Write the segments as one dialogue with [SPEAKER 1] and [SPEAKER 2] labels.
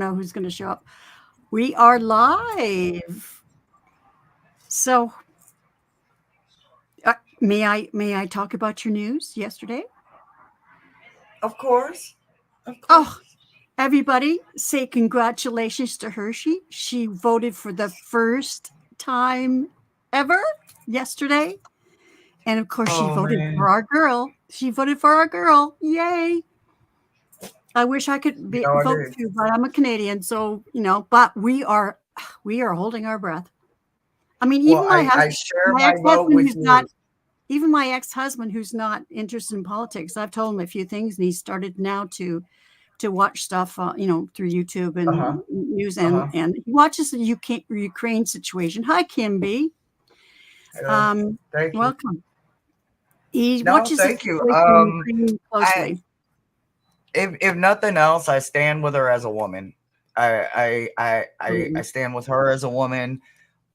[SPEAKER 1] know who's going to show up. We are live. So, may I talk about your news yesterday?
[SPEAKER 2] Of course.
[SPEAKER 1] Oh, everybody, say congratulations to Hershe. She voted for the first time ever yesterday. And of course, she
[SPEAKER 2] Oh
[SPEAKER 1] voted
[SPEAKER 2] man.
[SPEAKER 1] for our girl. She voted for our girl. Yay. I wish I could
[SPEAKER 2] I
[SPEAKER 1] vote
[SPEAKER 2] did.
[SPEAKER 1] too, but I'm a Canadian, so but we are holding our breath. I mean,
[SPEAKER 2] Well, I share
[SPEAKER 1] my
[SPEAKER 2] my vote
[SPEAKER 1] ex-husband
[SPEAKER 2] with
[SPEAKER 1] who's not
[SPEAKER 2] you.
[SPEAKER 1] even my ex-husband who's not interested in politics. I've told him a few things, and he started now to watch stuff, through YouTube
[SPEAKER 2] Uh huh.
[SPEAKER 1] and news,
[SPEAKER 2] Uh huh.
[SPEAKER 1] and he watches the Ukraine situation. Hi, Kimby.
[SPEAKER 2] Yeah.
[SPEAKER 1] Um,
[SPEAKER 2] Thank you.
[SPEAKER 1] welcome. He
[SPEAKER 2] No,
[SPEAKER 1] watches the
[SPEAKER 2] thank you.
[SPEAKER 1] situation in Ukraine
[SPEAKER 2] I
[SPEAKER 1] closely.
[SPEAKER 2] if nothing else, I stand with her as a woman. I
[SPEAKER 1] Absolutely.
[SPEAKER 2] stand with her as a woman.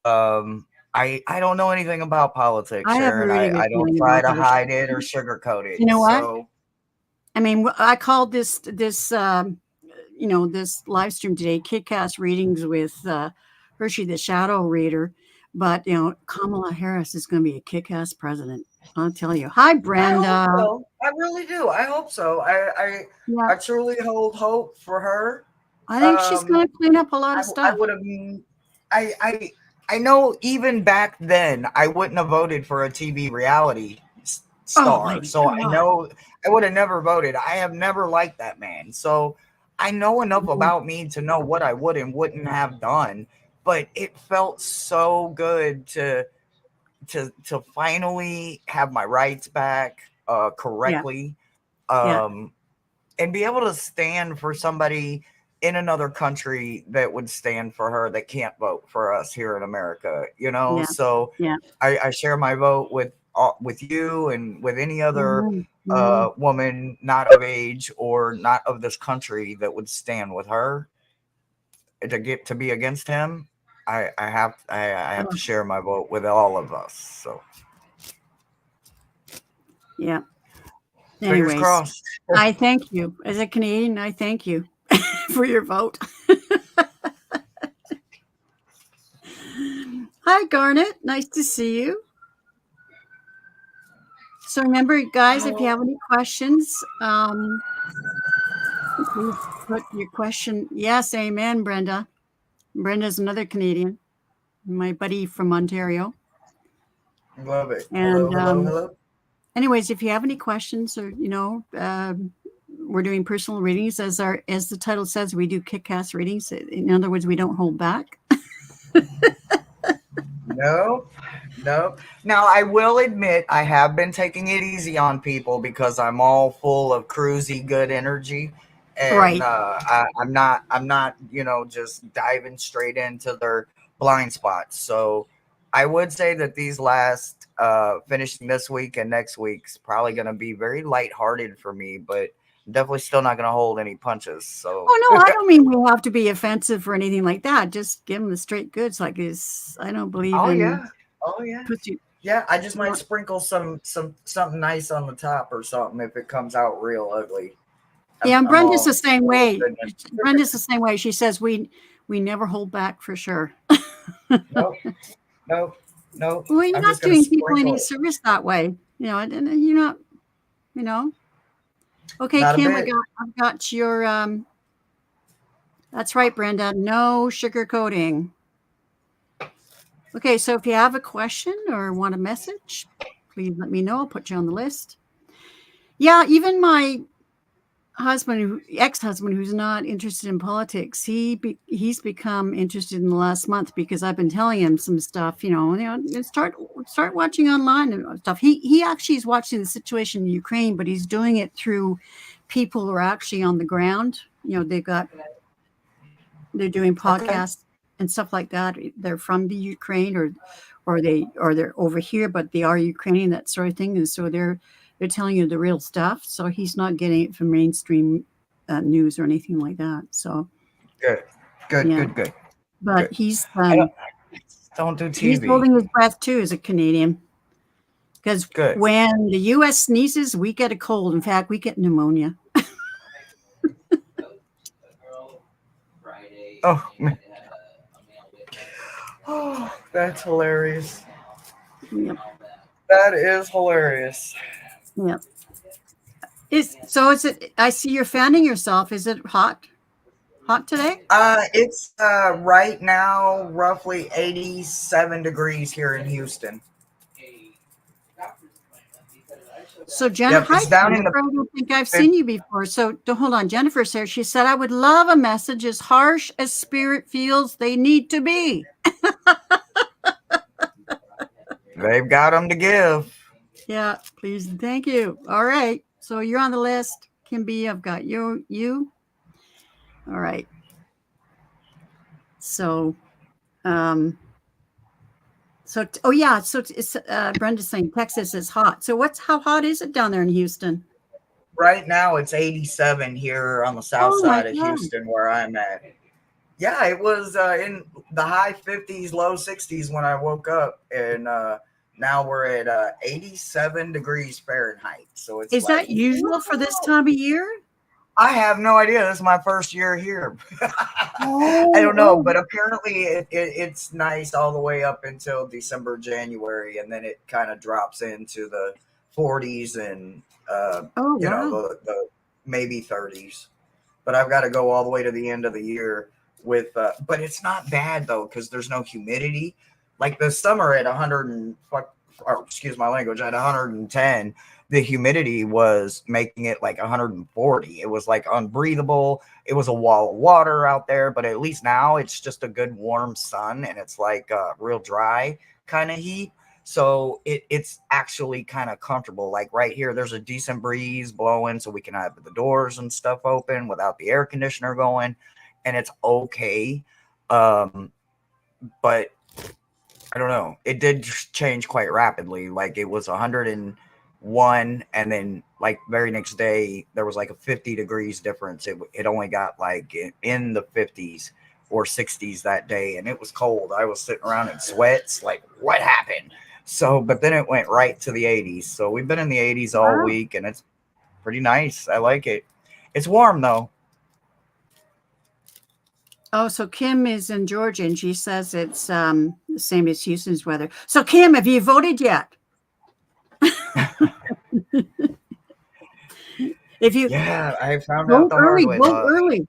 [SPEAKER 2] I don't know anything about politics,
[SPEAKER 1] I have a
[SPEAKER 2] Sharon.
[SPEAKER 1] really good
[SPEAKER 2] I don't
[SPEAKER 1] feeling
[SPEAKER 2] try
[SPEAKER 1] about
[SPEAKER 2] to
[SPEAKER 1] her.
[SPEAKER 2] hide it or sugarcoat it.
[SPEAKER 1] You know what?
[SPEAKER 2] So
[SPEAKER 1] I mean, I called this live stream today, Kick-Ass Readings with Hershey, the Shadow Reader. But Kamala Harris is going to be a kick-ass president. I'll tell you. Hi,
[SPEAKER 2] I hope
[SPEAKER 1] Brenda.
[SPEAKER 2] so. I really do. I hope so.
[SPEAKER 1] Yeah,
[SPEAKER 2] I truly hold hope for her.
[SPEAKER 1] I think she's
[SPEAKER 2] Um,
[SPEAKER 1] going to clean up a lot of
[SPEAKER 2] I
[SPEAKER 1] stuff.
[SPEAKER 2] would have. I I I know even back then I wouldn't have voted for a TV reality
[SPEAKER 1] Oh my
[SPEAKER 2] star. So I
[SPEAKER 1] God.
[SPEAKER 2] know I would have never voted. I have never liked that man. So I know enough
[SPEAKER 1] Mhm.
[SPEAKER 2] about me to know what I would and wouldn't have done. But it felt so good to finally have my rights back
[SPEAKER 1] Yeah,
[SPEAKER 2] correctly.
[SPEAKER 1] yeah,
[SPEAKER 2] Um, and be able to stand for somebody in another country that would stand for her that can't vote for us here in America,
[SPEAKER 1] yeah,
[SPEAKER 2] So
[SPEAKER 1] yeah.
[SPEAKER 2] I share my vote with you and with any other
[SPEAKER 1] Hmm. Hmm.
[SPEAKER 2] woman not of age or not of this country that would stand with her to get to be against him. I have to
[SPEAKER 1] Oh,
[SPEAKER 2] share my vote with all of us. So
[SPEAKER 1] yeah.
[SPEAKER 2] fingers
[SPEAKER 1] Anyways,
[SPEAKER 2] crossed.
[SPEAKER 1] I thank you. As a Canadian, I thank you for your vote. Hi, Garnet. Nice to see you. So remember, guys, if you have any questions, please put your question. Yes, amen, Brenda. Brenda's another Canadian, my buddy from Ontario.
[SPEAKER 2] Love it.
[SPEAKER 1] And
[SPEAKER 2] Hello, hello, hello.
[SPEAKER 1] anyways, if you have any questions, or we're doing personal readings, as the title says, we do kick-ass readings. In other words, we don't hold back.
[SPEAKER 2] No, no. Now, I will admit I have been taking it easy on people because I'm all full of cruisy good energy, and
[SPEAKER 1] Right.
[SPEAKER 2] I'm not, just diving straight into their blind spots. So, I would say that these last finishing this week and next week's probably going to be very lighthearted for me, but definitely still not going to hold any punches. So,
[SPEAKER 1] Oh no, I don't mean we have to be offensive or anything like that. Just give them the straight goods. Like this, I don't believe
[SPEAKER 2] oh
[SPEAKER 1] in
[SPEAKER 2] yeah, oh yeah.
[SPEAKER 1] pussy.
[SPEAKER 2] Yeah, I just
[SPEAKER 1] You
[SPEAKER 2] might
[SPEAKER 1] know,
[SPEAKER 2] sprinkle something nice on the top or something if it comes out real ugly.
[SPEAKER 1] yeah, and
[SPEAKER 2] I'm
[SPEAKER 1] Brenda's the
[SPEAKER 2] all
[SPEAKER 1] same
[SPEAKER 2] full of
[SPEAKER 1] way.
[SPEAKER 2] goodness.
[SPEAKER 1] Brenda's the same way. She says we never hold back for sure.
[SPEAKER 2] Nope, nope, nope.
[SPEAKER 1] Well, you're
[SPEAKER 2] I'm
[SPEAKER 1] not
[SPEAKER 2] just gonna
[SPEAKER 1] doing people
[SPEAKER 2] sprinkle
[SPEAKER 1] any
[SPEAKER 2] it.
[SPEAKER 1] service that way. And you're not. You know. Okay,
[SPEAKER 2] Not a
[SPEAKER 1] Kim,
[SPEAKER 2] bit.
[SPEAKER 1] I've got your. That's right, Brenda. No sugar coating. Okay, so if you have a question or want a message, please let me know. I'll put you on the list. Yeah, even my ex-husband, who's not interested in politics, he's become interested in the last month because I've been telling him some stuff. Start watching online and stuff. He actually is watching the situation in Ukraine, but he's doing it through people who are actually on the ground. They're doing
[SPEAKER 2] Okay.
[SPEAKER 1] podcasts and stuff like that. They're from the Ukraine, or they're over here, but they are Ukrainian, that sort of thing. And so they're telling you the real stuff. So he's not getting it from mainstream news or anything like that. So
[SPEAKER 2] Good. Good.
[SPEAKER 1] yeah,
[SPEAKER 2] Good. Good.
[SPEAKER 1] but
[SPEAKER 2] Good. I don't do
[SPEAKER 1] he's
[SPEAKER 2] TV.
[SPEAKER 1] holding his breath too as a Canadian, because
[SPEAKER 2] Good.
[SPEAKER 1] when the U.S. sneezes, we get a cold. In fact, we get pneumonia.
[SPEAKER 2] Oh, man. Oh, that's hilarious.
[SPEAKER 1] Yep.
[SPEAKER 2] That is hilarious.
[SPEAKER 1] Yep. Is it? I see you're fanning yourself. Is it hot? Hot today?
[SPEAKER 2] It's right now roughly 87 degrees here in Houston.
[SPEAKER 1] So
[SPEAKER 2] Yep,
[SPEAKER 1] Hi
[SPEAKER 2] it's down in
[SPEAKER 1] Jennifer.
[SPEAKER 2] the
[SPEAKER 1] I don't think I've seen you before. So hold on. Jennifer's here. She said, I would love a message as harsh as spirit feels they need to be.
[SPEAKER 2] they've got them to give.
[SPEAKER 1] Yeah, please and thank you. All right. So you're on the list. Kim B, I've got you. All right. So oh yeah, so it's Brenda's saying Texas is hot. So how hot is it down there in Houston?
[SPEAKER 2] Right now it's 87 here on the south
[SPEAKER 1] Oh my
[SPEAKER 2] side of
[SPEAKER 1] God.
[SPEAKER 2] Houston where I'm at. Yeah, it was in the high 50s, low 60s when I woke up, and now we're at 87 degrees Fahrenheit. So it's
[SPEAKER 1] Is
[SPEAKER 2] like,
[SPEAKER 1] that usual for this time of year?
[SPEAKER 2] I have no idea. This is my first year here. I don't know,
[SPEAKER 1] Oh,
[SPEAKER 2] but apparently it's nice all the way up until December, January, and then it kind of drops into the 40s and
[SPEAKER 1] oh
[SPEAKER 2] you know
[SPEAKER 1] wow.
[SPEAKER 2] the maybe 30s. But I've got to go all the way to the end of the year with. But it's not bad though because there's no humidity. Like the summer at 100 and or excuse my language, at 110, the humidity was making it like 140. It was like unbreathable. It was a wall of water out there, but at least now it's just a good warm sun and it's like real dry kind of heat. So it's actually kind of comfortable. Like right here, there's a decent breeze blowing, so we can have the doors and stuff open without the air conditioner going, and it's okay. But I don't know. It did change quite rapidly. Like it was 101, and then like very next day there was like a 50 degrees difference. It only got like in the 50s or 60s that day, and it was cold. I was sitting around in sweats. Like what happened? So, but then it went right to the 80s. So we've been in the 80s all
[SPEAKER 1] Wow.
[SPEAKER 2] week, and it's pretty nice. I like it. It's warm though.
[SPEAKER 1] Oh, so Kim is in Georgia and she says it's the same as Houston's weather. So Kim, have you voted yet? If you
[SPEAKER 2] Yeah, I found out
[SPEAKER 1] vote
[SPEAKER 2] the hard
[SPEAKER 1] early,
[SPEAKER 2] way.
[SPEAKER 1] vote early.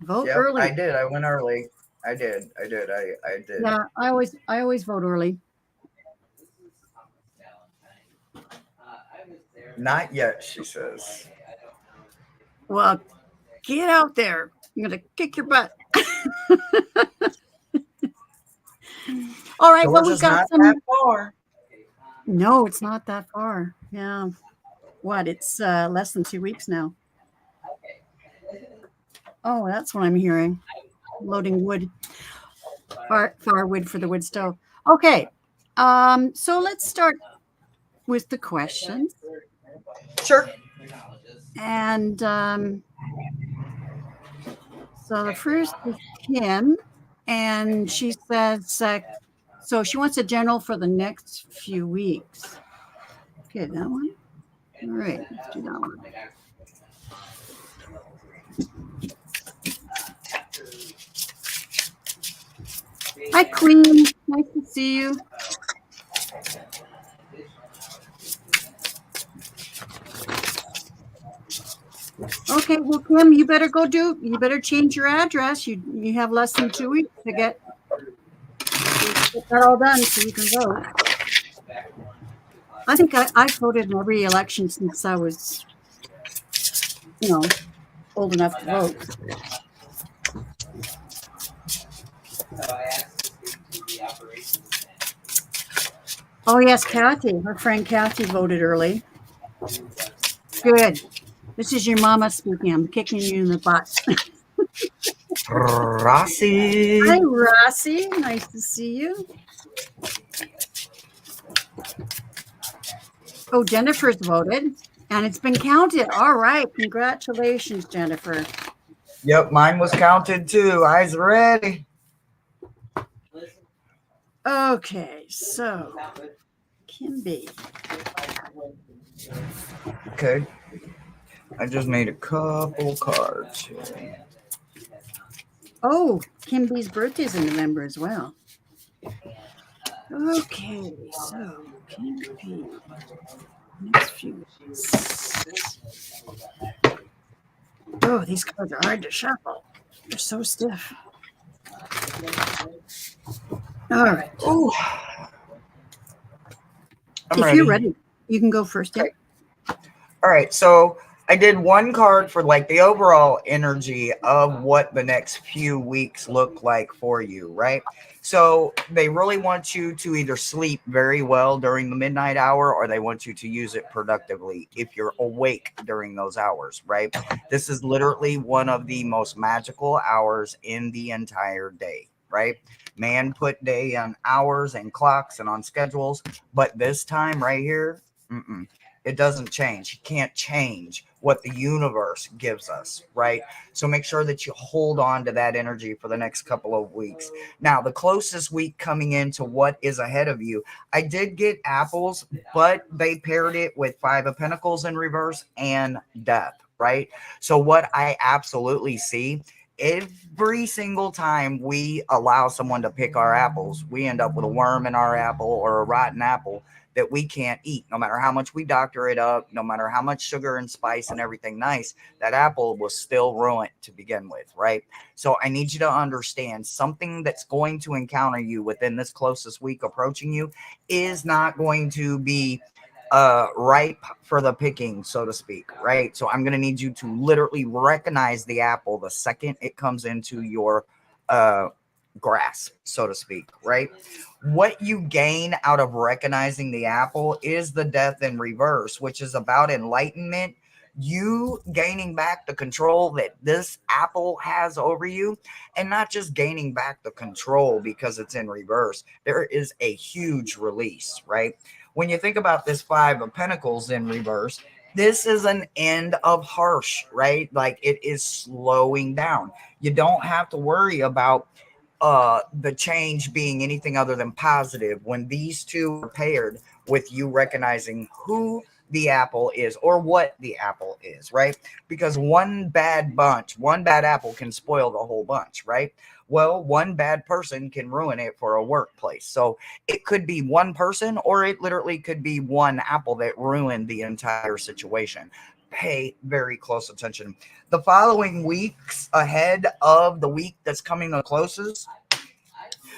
[SPEAKER 1] Vote
[SPEAKER 2] Yep, I
[SPEAKER 1] early.
[SPEAKER 2] did. I went early. I did. I did.
[SPEAKER 1] Yeah, I always vote early.
[SPEAKER 2] Not yet, she says.
[SPEAKER 1] Well, get out there. I'm gonna kick your butt. All right, well, we've
[SPEAKER 2] Georgia's
[SPEAKER 1] got
[SPEAKER 2] not that
[SPEAKER 1] some.
[SPEAKER 2] far.
[SPEAKER 1] No, it's not that far. Yeah. What? It's less than 2 weeks now. Oh, that's what I'm hearing. Loading wood, firewood for the wood stove. Okay. So let's start with the questions.
[SPEAKER 2] Sure.
[SPEAKER 1] And so the first is Kim, and she says, so she wants a general for the next few weeks. Okay, that one. All right, let's do that one. Hi, Queen. Nice to see you. Okay, well, Kim, you better change your address. You have less than 2 weeks to get that all done so you can vote. I think I voted in every election since I was, old enough to vote. Oh, yes, Kathy. Her friend Kathy voted early. Good. This is your mama speaking. I'm kicking you in the butt.
[SPEAKER 2] Rossi.
[SPEAKER 1] Hi, Rossi. Nice to see you. Oh, Jennifer's voted, and it's been counted. All right. Congratulations, Jennifer.
[SPEAKER 2] Yep, mine was counted too. Eyes ready.
[SPEAKER 1] Okay, so Kim B.
[SPEAKER 2] Okay. I just made a couple cards here.
[SPEAKER 1] Oh, Kimby's birthday is in November as well. Okay, so Kimby, next few weeks. Oh, these cards are hard to shuffle. They're so stiff. All right.
[SPEAKER 2] Ooh, I'm
[SPEAKER 1] If you're
[SPEAKER 2] ready.
[SPEAKER 1] ready, you can go first. Yep.
[SPEAKER 2] Okay. All right, so I did one card for like the overall energy of what the next few weeks look like for you, right? So they really want you to either sleep very well during the midnight hour or they want you to use it productively if you're awake during those hours, right? This is literally one of the most magical hours in the entire day, right? Man put day on hours and clocks and on schedules, but this time right here, mm-mm, it doesn't change. You can't change what the universe gives us, right? So make sure that you hold on to that energy for the next couple of weeks. Now, the closest week coming into what is ahead of you, I did get apples, but they paired it with Five of Pentacles in reverse and death, right? So what I absolutely see, every single time we allow someone to pick our apples, we end up with a worm in our apple or a rotten apple that we can't eat. No matter how much we doctor it up, no matter how much sugar and spice and everything nice, that apple was still ruined to begin with, right? So I need you to understand something that's going to encounter you within this closest week approaching you is not going to be ripe for the picking, so to speak, right? So I'm going to need you to literally recognize the apple the second it comes into your uh grasp, so to speak, right? What you gain out of recognizing the apple is the death in reverse, which is about enlightenment. You gaining back the control that this apple has over you, and not just gaining back the control because it's in reverse. There is a huge release, right? When you think about this Five of Pentacles in reverse, this is an end of Hershe, right? Like it is slowing down. You don't have to worry about the change being anything other than positive when these two are paired with you recognizing who the apple is or what the apple is, right? Because one bad apple can spoil the whole bunch, right? Well, one bad person can ruin it for a workplace. So it could be one person or it literally could be one apple that ruined the entire situation. Pay very close attention. The following weeks ahead of the week that's coming the closest,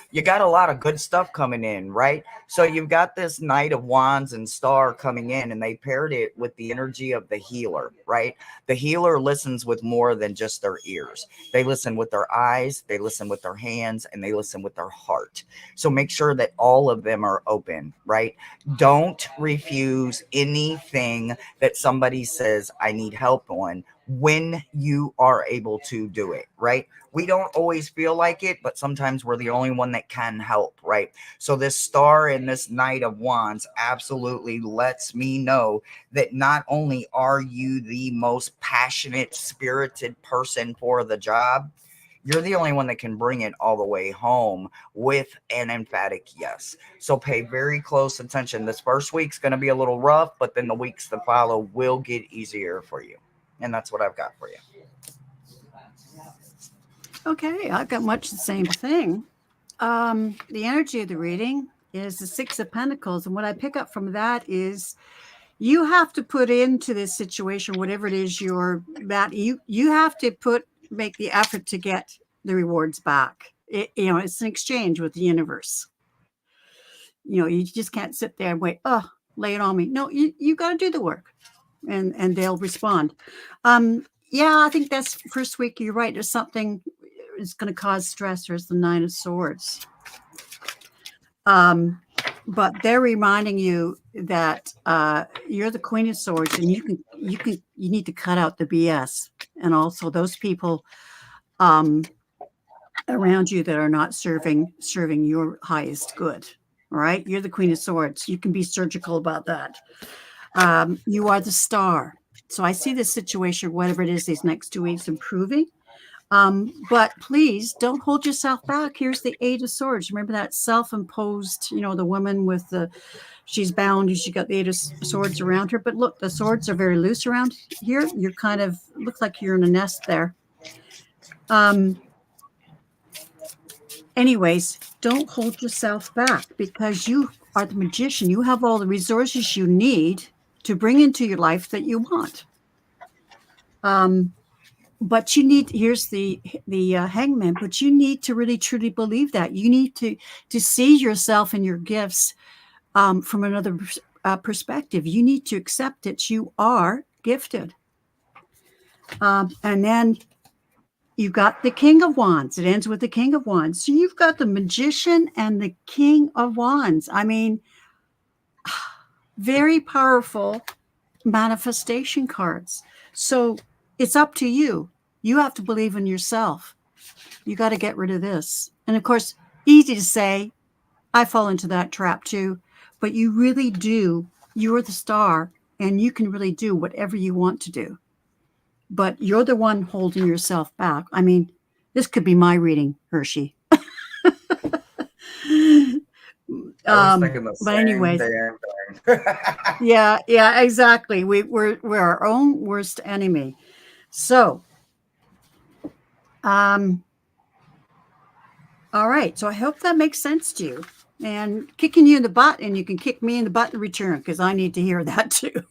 [SPEAKER 2] you got a lot of good stuff coming in, right? So you've got this Knight of Wands and Star coming in, and they paired it with the energy of the healer, right? The healer listens with more than just their ears. They listen with their eyes, they listen with their hands, and they listen with their heart. So make sure that all of them are open, right? Don't refuse anything that somebody says, I need help on when you are able to do it, right? We don't always feel like it, but sometimes we're the only one that can help, right? So this star and this Knight of Wands absolutely lets me know that not only are you the most passionate, spirited person for the job, you're the only one that can bring it all the way home with an emphatic yes. So pay very close attention. This first week's going to be a little rough, but then the weeks that follow will get easier for you. And that's what I've got for you.
[SPEAKER 1] Okay, I've got much the same thing. The energy of the reading is the Six of Pentacles, and what I pick up from that is you have to put into this situation whatever it is you have to make the effort to get the rewards back. It's an exchange with the universe. You just can't sit there and wait. Oh, lay it on me. No, you got to do the work, and they'll respond. Yeah, I think that's first week. You're right. There's something is going to cause stress. There's the Nine of Swords. But they're reminding you that you're the Queen of Swords, and you need to cut out the BS, and also those people around you that are not serving your highest good. All right, you're the Queen of Swords. You can be surgical about that. You are the star. So I see this situation, whatever it is, these next 2 weeks improving. But please don't hold yourself back. Here's the Eight of Swords. Remember that self-imposed, the woman with she's bound and she got the Eight of Swords around her. But look, the swords are very loose around here. You're kind of, looks like you're in a nest there. Anyways, don't hold yourself back because you are the magician. You have all the resources you need to bring into your life that you want. But you need, here's the hangman, but you need to really truly believe that. You need to see yourself and your gifts from another perspective. You need to accept that you are gifted. And then you've got the King of Wands. It ends with the King of Wands. So you've got the Magician and the King of Wands. I mean, very powerful manifestation cards. So it's up to you. You have to believe in yourself. You got to get rid of this. And of course, easy to say, I fall into that trap too, but you really do. You're the star and you can really do whatever you want to do. But you're the one holding yourself back. I mean, this could be my reading, Hershe.
[SPEAKER 2] I was thinking the
[SPEAKER 1] But
[SPEAKER 2] same
[SPEAKER 1] anyways,
[SPEAKER 2] damn thing.
[SPEAKER 1] yeah, exactly. We're our own worst enemy. So, all right. So I hope that makes sense to you. And kicking you in the butt, and you can kick me in the butt in return because I need to hear that too.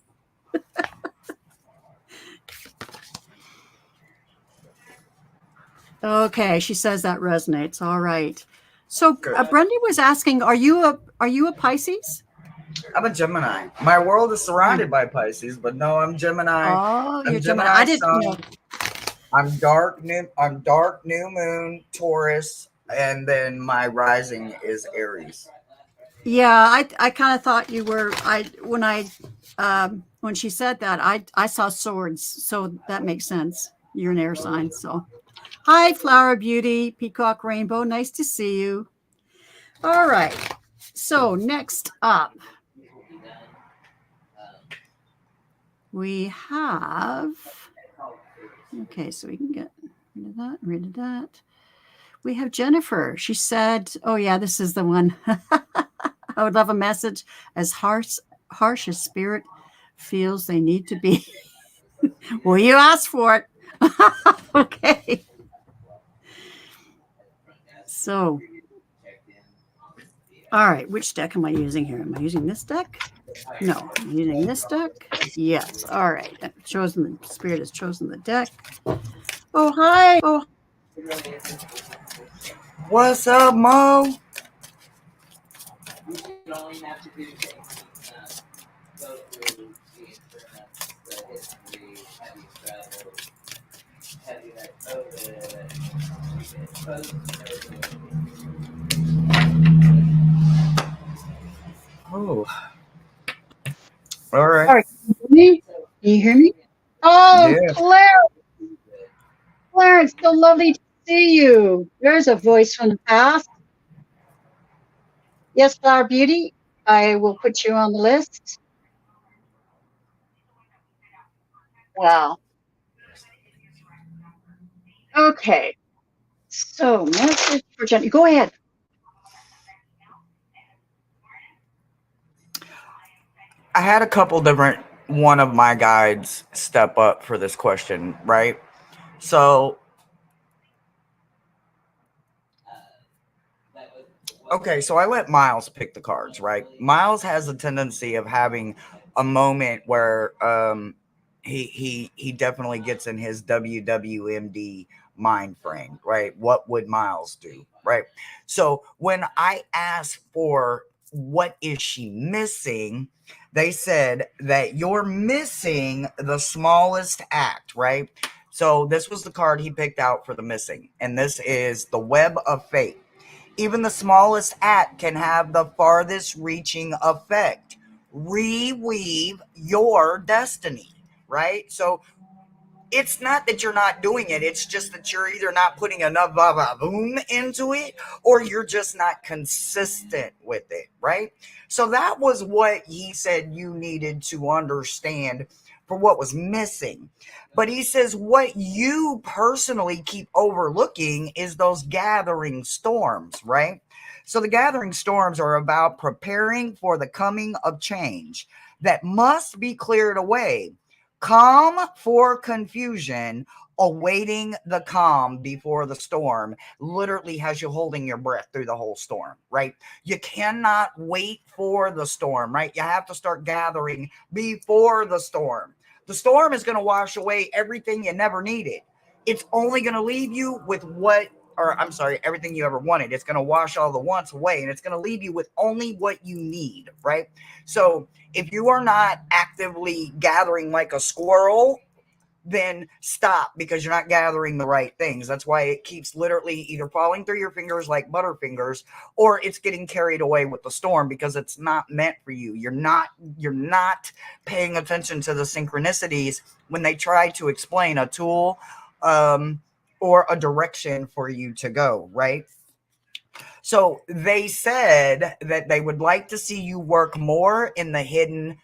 [SPEAKER 1] Okay, she says that resonates. All right. So Brenda was asking, are you a Pisces?
[SPEAKER 2] I'm a Gemini. My world is surrounded by Pisces, but no, I'm Gemini.
[SPEAKER 1] Oh, you're
[SPEAKER 2] I'm
[SPEAKER 1] Gemini. I
[SPEAKER 2] Gemini
[SPEAKER 1] didn't know.
[SPEAKER 2] Sun. I'm dark new moon Taurus, and then my rising is Aries.
[SPEAKER 1] Yeah, I kind of thought you were. When she said that, I saw swords, so that makes sense. You're an air sign, so. Hi, Flower Beauty, Peacock Rainbow. Nice to see you. All right. So next up, we have. Okay, so we can get rid of that. We have Jennifer. She said, "Oh yeah, this is the one." I would love a message as harsh as spirit feels they need to be. Well, you asked for it. Okay. So, all right, which deck am I using here? Am I using this deck? No, I'm using this deck. Yes. All right. I've chosen the spirit has chosen the deck. Oh, hi. Oh,
[SPEAKER 2] What's up, Mo? Oh, all right.
[SPEAKER 1] all right. Can you hear me? Oh,
[SPEAKER 2] Yeah.
[SPEAKER 1] Clarence, so lovely to see you. There's a voice from the past. Yes, Flower Beauty. I will put you on the list. Wow. Okay. So, message for Jenny. Go ahead.
[SPEAKER 2] I had a couple different one of my guides step up for this question, right? So, okay, so I let Miles pick the cards, right? Miles has a tendency of having a moment where he definitely gets in his WWMD mind frame, right? What would Miles do, right? So when I asked for what is she missing, they said that you're missing the smallest act, right? So this was the card he picked out for the missing, and this is the Web of Fate. Even the smallest act can have the farthest reaching effect. Reweave your destiny, right? So it's not that you're not doing it. It's just that you're either not putting enough boom into it or you're just not consistent with it, right? So that was what he said you needed to understand for what was missing. But he says what you personally keep overlooking is those gathering storms, right? So the gathering storms are about preparing for the coming of change that must be cleared away. Calm for confusion, awaiting the calm before the storm literally has you holding your breath through the whole storm, right? You cannot wait for the storm, right? You have to start gathering before the storm. The storm is going to wash away everything you never needed. It's only going to leave you with what, or I'm sorry, everything you ever wanted. It's going to wash all the wants away and it's going to leave you with only what you need, right? So if you are not actively gathering like a squirrel, then stop, because you're not gathering the right things. That's why it keeps literally either falling through your fingers like butterfingers, or it's getting carried away with the storm because it's not meant for you. You're not paying attention to the synchronicities when they try to explain a tool, um, or a direction for you to go, right? So they said that they would like to see you work more in the hidden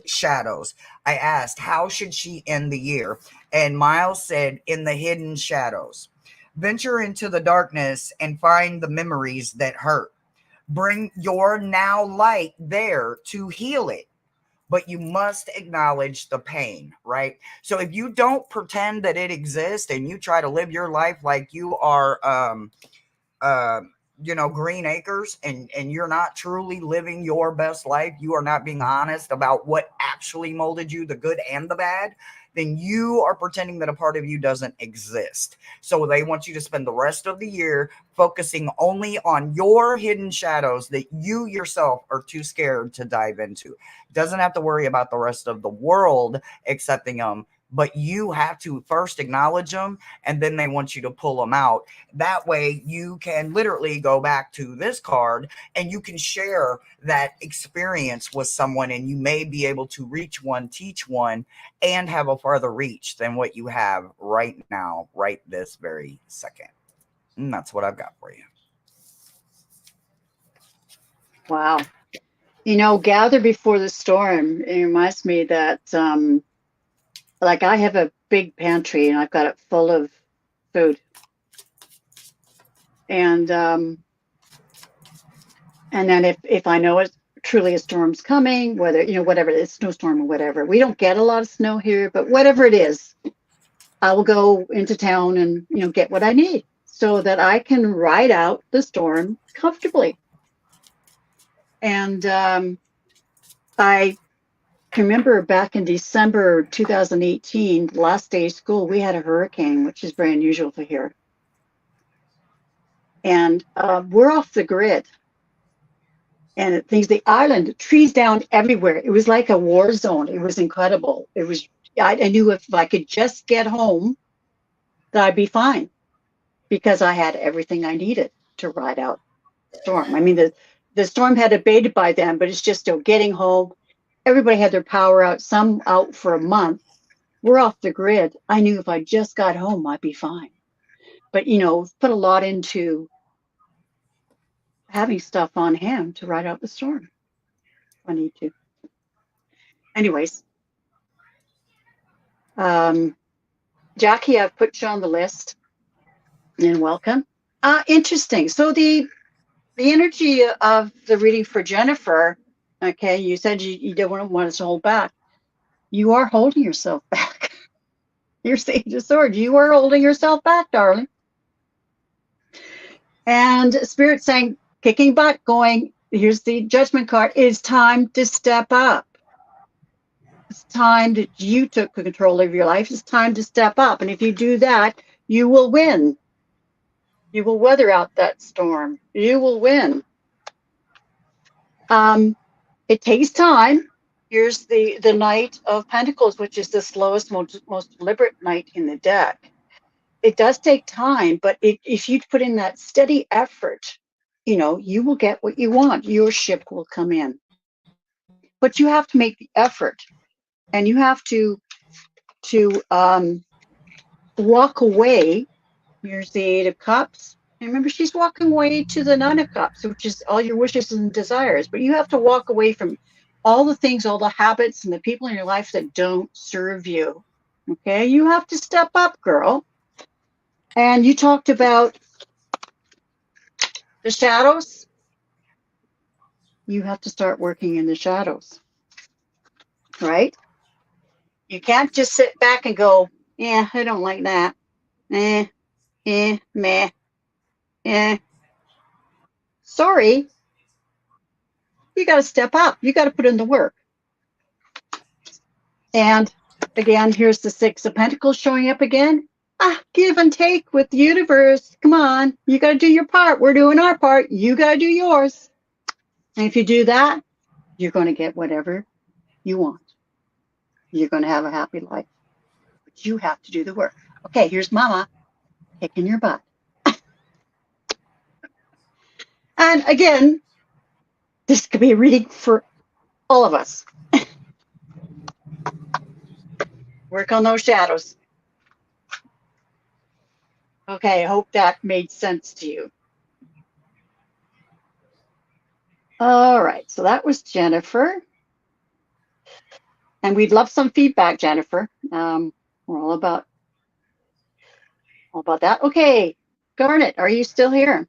[SPEAKER 2] shadows. I asked, how should she end the year? And Miles said, in the hidden shadows. Venture into the darkness and find the memories that hurt. Bring your now light there to heal it. But you must acknowledge the pain, right? So if you don't pretend that it exists and you try to live your life like you are, uh, green acres, and you're not truly living your best life, you are not being honest about what actually molded you, the good and the bad, then you are pretending that a part of you doesn't exist. So they want you to spend the rest of the year focusing only on your hidden shadows that you yourself are too scared to dive into. Doesn't have to worry about the rest of the world accepting them, but you have to first acknowledge them, and then they want you to pull them out. That way you can literally go back to this card and you can share that experience with someone, and you may be able to reach one, teach one, and have a farther reach than what you have right now, right this very second. And that's what I've got for you.
[SPEAKER 1] Wow. Gather before the storm. It reminds me that, like, I have a big pantry and I've got it full of food. And then if I know it's truly a storm's coming, whether, whatever, it's snowstorm or whatever, we don't get a lot of snow here, but whatever it is, I will go into town and, get what I need so that I can ride out the storm comfortably. And I can remember back in December 2018, last day of school, we had a hurricane, which is very unusual for here. And we're off the grid. And the island, trees down everywhere. It was like a war zone. It was incredible. I knew if I could just get home, that I'd be fine, because I had everything I needed to ride out the storm. I mean, the storm had abated by then, but it's just still getting home. Everybody had their power out, some out for a month. We're off the grid. I knew if I just got home, I'd be fine. But, put a lot into having stuff on hand to ride out the storm if I need to. Anyways, Jackie, I've put you on the list, and welcome. Interesting. So the energy of the reading for Jennifer, okay, you said you don't want us to hold back. You are holding yourself back. You're Sage of Swords. You are holding yourself back, darling. And Spirit saying, kicking butt, going, here's the Judgment card. It's time to step up. It's time that you took control of your life. It's time to step up. And if you do that, you will win. You will weather out that storm. You will win. It takes time. Here's the Knight of Pentacles, which is the slowest, most deliberate knight in the deck. It does take time, but if you put in that steady effort, you will get what you want. Your ship will come in. But you have to make the effort, and you have to walk away. Here's the Eight of Cups. And remember, she's walking away to the Nine of Cups, which is all your wishes and desires. But you have to walk away from all the things, all the habits and the people in your life that don't serve you. Okay? You have to step up, girl. And you talked about the shadows. You have to start working in the shadows, right? You can't just sit back and go, Yeah, I don't like that. Meh. Eh. Sorry, you got to step up. You got to put in the work. And again, here's the Six of Pentacles showing up again. Give and take with the universe. Come on, you got to do your part. We're doing our part. You got to do yours. And if you do that, you're going to get whatever you want. You're going to have a happy life. But you have to do the work. Okay, here's Mama kicking your butt. And again, this could be a reading for all of us. Work on those shadows. Okay, I hope that made sense to you. All right, so that was Jennifer. And we'd love some feedback, Jennifer. We're all about that. Okay, Garnet, are you still here?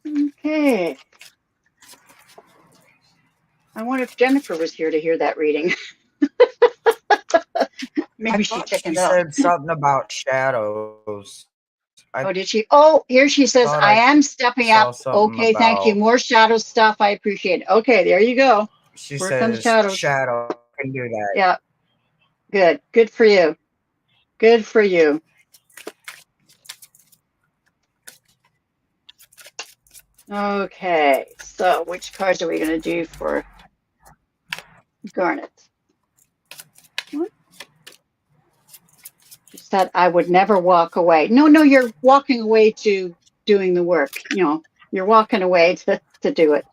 [SPEAKER 1] Okay. I wonder if Jennifer was here to hear that reading. Maybe she chickened out.
[SPEAKER 2] Said something about shadows.
[SPEAKER 1] Oh, did she? Oh, here she says, I am stepping up. Okay, thank you. More shadow stuff. I appreciate it. Okay, there you go.
[SPEAKER 2] She says shadow can do that.
[SPEAKER 1] Yeah. Good. Good for you. Good for you. Okay, so which cards are we going to do for Garnet? She said, I would never walk away. No, you're walking away to doing the work. You're walking away to do it.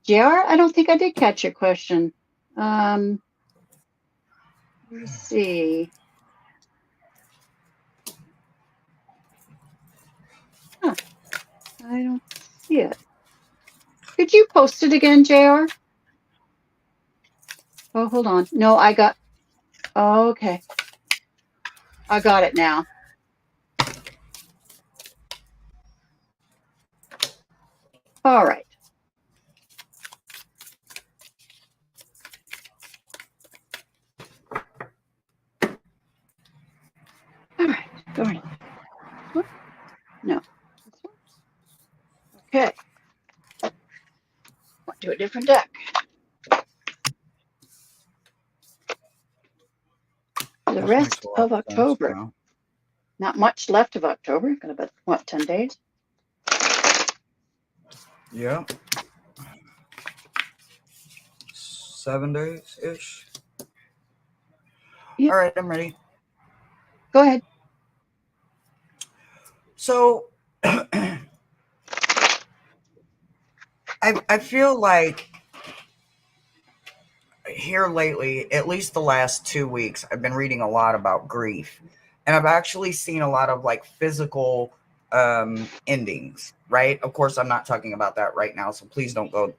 [SPEAKER 1] JR, I don't think I did catch your question. Let's see. Huh, I don't see it. Could you post it again, JR? Oh, hold on. No, I got. Oh, okay. I got it now. All right. All right. Go ahead. What? No. Okay. Want to do a different deck. The rest of October. Now. Not much left of October. Got about, what, 10 days?
[SPEAKER 2] Yeah. 7 days-ish.
[SPEAKER 1] Yep.
[SPEAKER 2] All right, I'm ready.
[SPEAKER 1] Go ahead.
[SPEAKER 2] So, I feel like here lately, at least the last 2 weeks, I've been reading a lot about grief. And I've actually seen a lot of like physical endings, right? Of course, I'm not talking about that right now, so please don't go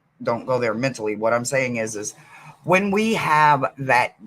[SPEAKER 2] there mentally. What I'm saying is when we have that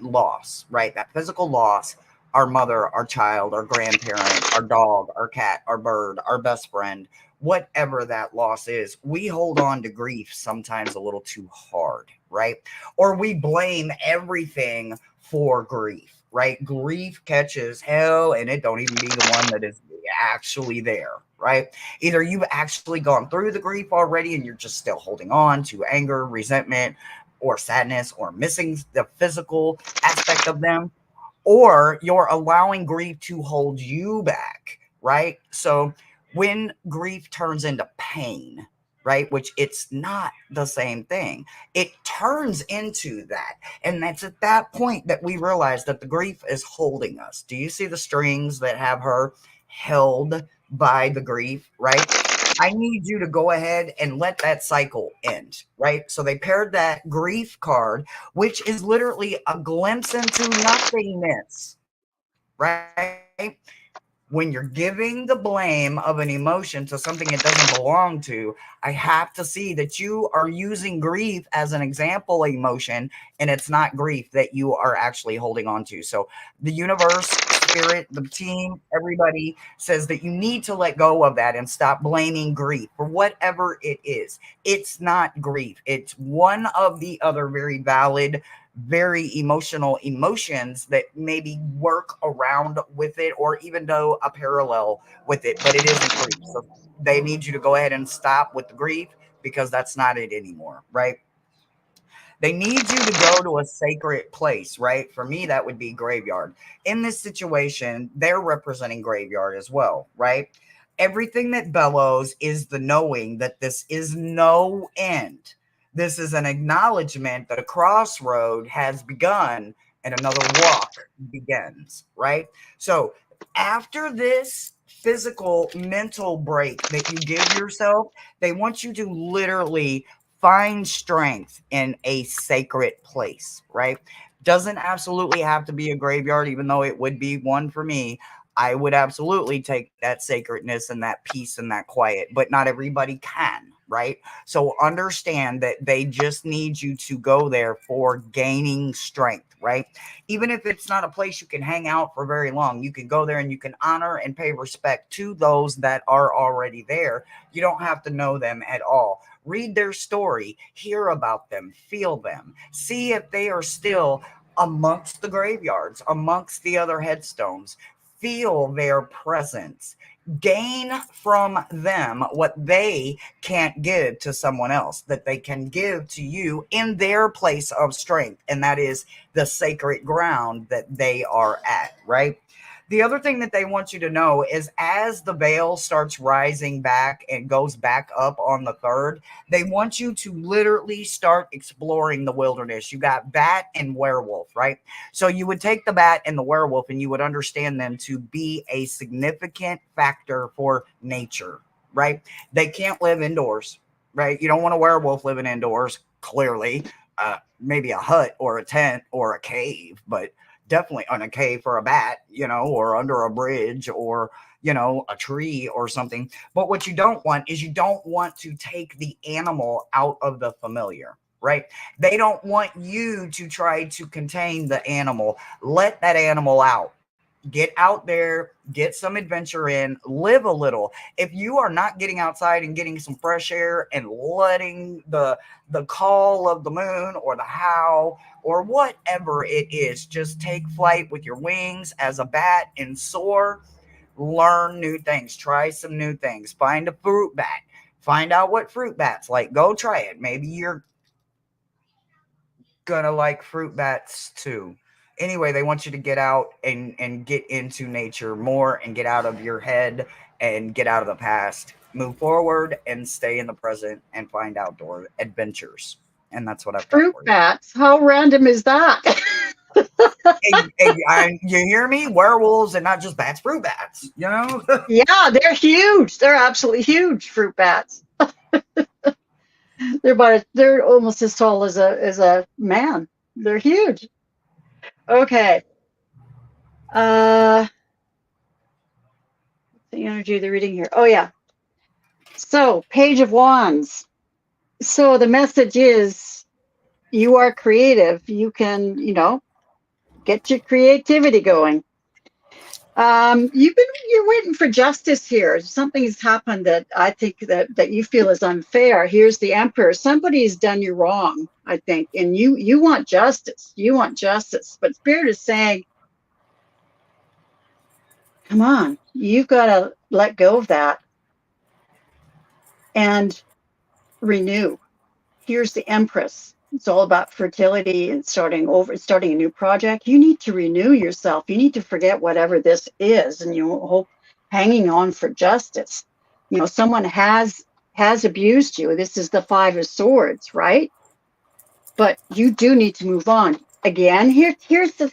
[SPEAKER 2] loss, right? That physical loss, our mother, our child, our grandparent, our dog, our cat, our bird, our best friend, whatever that loss is, we hold on to grief sometimes a little too hard, right? Or we blame everything for grief, right? Grief catches hell and it don't even be the one that is actually there, right? Either you've actually gone through the grief already and you're just still holding on to anger, resentment, or sadness, or missing the physical aspect of them, or you're allowing grief to hold you back, right? So when grief turns into pain, right, which it's not the same thing, it turns into that. And that's at that point that we realize that the grief is holding us. Do you see the strings that have her held by the grief, right? I need you to go ahead and let that cycle end, right? So they paired that grief card, which is literally a glimpse into nothingness, right? when you're giving the blame of an emotion to something it doesn't belong to, I have to see that you are using grief as an example emotion, and it's not grief that you are actually holding on to. So the universe, spirit, the team, everybody says that you need to let go of that and stop blaming grief for whatever it is. It's not grief. It's one of the other very valid, very emotional emotions that maybe work around with it or even though a parallel with it, but it isn't grief. So they need you to go ahead and stop with the grief because that's not it anymore, right? They need you to go to a sacred place, right? For me, that would be graveyard. In this situation, they're representing graveyard as well, right? Everything that bellows is the knowing that this is no end. This is an acknowledgement that a crossroad has begun and another walk begins, right? So after this physical mental break that you give yourself, they want you to literally find strength in a sacred place, right? Doesn't absolutely have to be a graveyard, even though it would be one for me. I would absolutely take that sacredness and that peace and that quiet, but not everybody can, right? So understand that they just need you to go there for gaining strength, right? Even if it's not a place you can hang out for very long, you can go there and you can honor and pay respect to those that are already there. You don't have to know them at all. Read their story, hear about them, feel them, see if they are still amongst the graveyards, amongst the other headstones. Feel their presence. Gain from them what they can't give to someone else, that they can give to you in their place of strength. And that is the sacred ground that they are at, right? The other thing that they want you to know is as the veil starts rising back and goes back up on the third, they want you to literally start exploring the wilderness. You got bat and werewolf, right? So you would take the bat and the werewolf and you would understand them to be a significant factor for nature, right? They can't live indoors, right? You don't want a werewolf living indoors, clearly. Maybe a hut or a tent or a cave, but definitely on a cave for a bat, or under a bridge or, a tree or something. But what you don't want is you don't want to take the animal out of the familiar, right? They don't want you to try to contain the animal. Let that animal out. Get out there, get some adventure in, live a little. If you are not getting outside and getting some fresh air and letting the call of the moon or the howl or whatever it is, just take flight with your wings as a bat and soar. Learn new things, try some new things, find a fruit bat, find out what fruit bats like, go try it. Maybe you're gonna like fruit bats too. Anyway, they want you to get out and get into nature more and get out of your head and get out of the past. Move forward and stay in the present and find outdoor adventures. And that's what I've got
[SPEAKER 3] Fruit
[SPEAKER 2] for you.
[SPEAKER 3] bats. How random is that?
[SPEAKER 2] You hear me? Werewolves and not just bats, fruit bats,
[SPEAKER 3] Yeah, they're huge. They're absolutely huge, fruit bats. They're almost as tall as a man. They're huge. Okay. What's the energy of the reading here? Oh yeah. So, Page of Wands. So the message is you are creative. You can, get your creativity going. You're waiting for justice here. Something's happened that I think that you feel is unfair. Here's the Emperor. Somebody's done you wrong, I think, and you want justice. You want justice, but Spirit is saying, come on, you've got to let go of that and renew. Here's the Empress. It's all about fertility and starting a new project. You need to renew yourself. You need to forget whatever this is, and you hope hanging on for justice. Someone has abused you. This is the Five of Swords, right? But you do need to move on. Again, here's the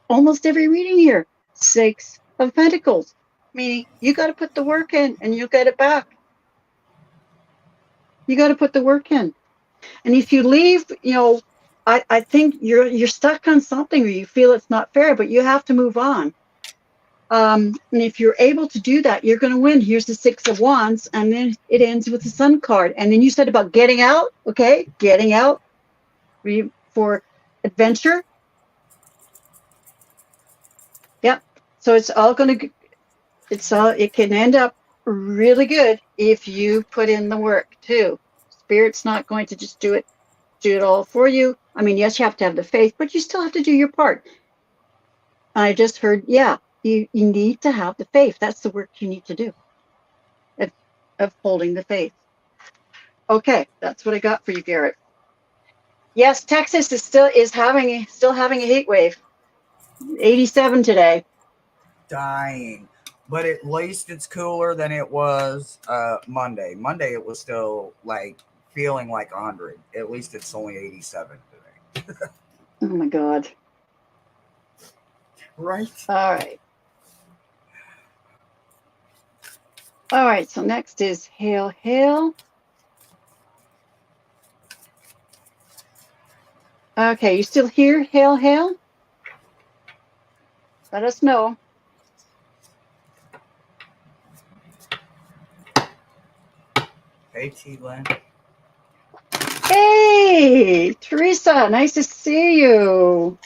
[SPEAKER 3] almost every reading here. Six of Pentacles, meaning you got to put the work in, and you'll get it back. You got to put the work in. And if you leave, I think you're stuck on something or you feel it's not fair, but you have to move on. And if you're able to do that, you're going to win. Here's the Six of Wands, and then it ends with the Sun card. And then you said about getting out, okay? Getting out for adventure. Yep. So it's all going to, it can end up really good if you put in the work too. Spirit's not going to just do it all for you. I mean, yes, you have to have the faith, but you still have to do your part. I just heard, yeah, you need to have the faith. That's the work you need to do of holding the faith. Okay, that's what I got for you, Garrett. Yes, Texas is still having a heat wave. 87 today.
[SPEAKER 2] Dying. But at least it's cooler than it was Monday. Monday it was still like feeling like 100. At least it's only 87 today.
[SPEAKER 3] Oh my God.
[SPEAKER 2] Right.
[SPEAKER 3] All right. All right, so next is Hail Hail. Okay, you still here, Hail Hail? Let us know.
[SPEAKER 2] Hey, T-Lynn.
[SPEAKER 3] Hey, Teresa, nice to see you.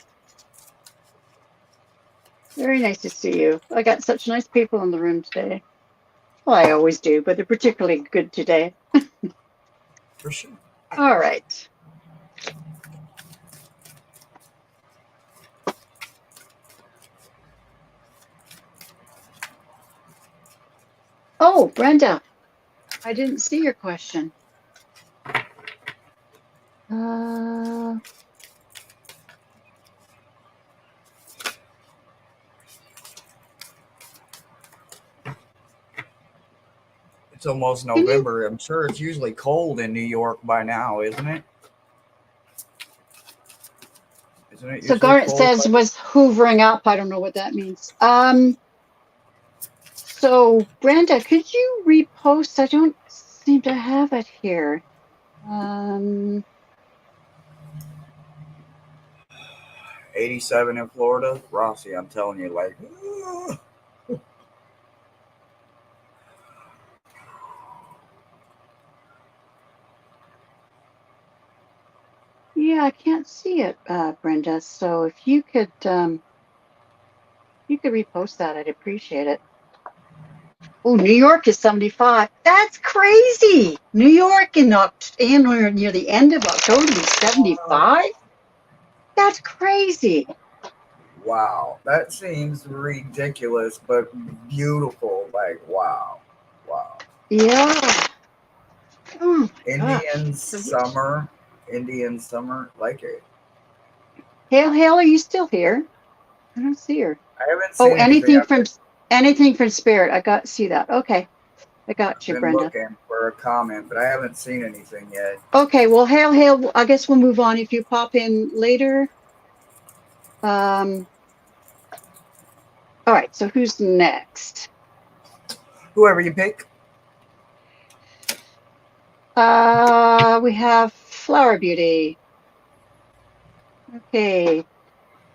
[SPEAKER 3] Very nice to see you. I got such nice people in the room today. Well, I always do, but they're particularly good today.
[SPEAKER 2] For sure.
[SPEAKER 3] All right. Oh, Brenda, I didn't see your question.
[SPEAKER 2] It's almost November. I'm sure it's usually cold in New York by now, isn't it? Isn't it?
[SPEAKER 3] So Garnet says was hoovering up. I don't know what that means. So Brenda, could you repost? I don't seem to have it here.
[SPEAKER 2] 87 in Florida. Rossi, I'm telling you, like,
[SPEAKER 3] yeah, I can't see it, Brenda. So if you could repost that, I'd appreciate it. Oh, New York is 75. That's crazy. New York and we're near the end of October is 75. That's crazy.
[SPEAKER 2] wow, that seems ridiculous, but beautiful. Like, wow.
[SPEAKER 3] Yeah. Oh,
[SPEAKER 2] Indian summer, like it.
[SPEAKER 3] Hail, are you still here? I don't see her.
[SPEAKER 2] I haven't seen
[SPEAKER 3] anything from Spirit. I got to see that. Okay. I got you,
[SPEAKER 2] been
[SPEAKER 3] Brenda.
[SPEAKER 2] looking for a comment, but I haven't seen anything yet.
[SPEAKER 3] Okay, well, Hail, I guess we'll move on if you pop in later. All right, so who's next?
[SPEAKER 2] Whoever you pick.
[SPEAKER 3] We have Flower Beauty. Okay.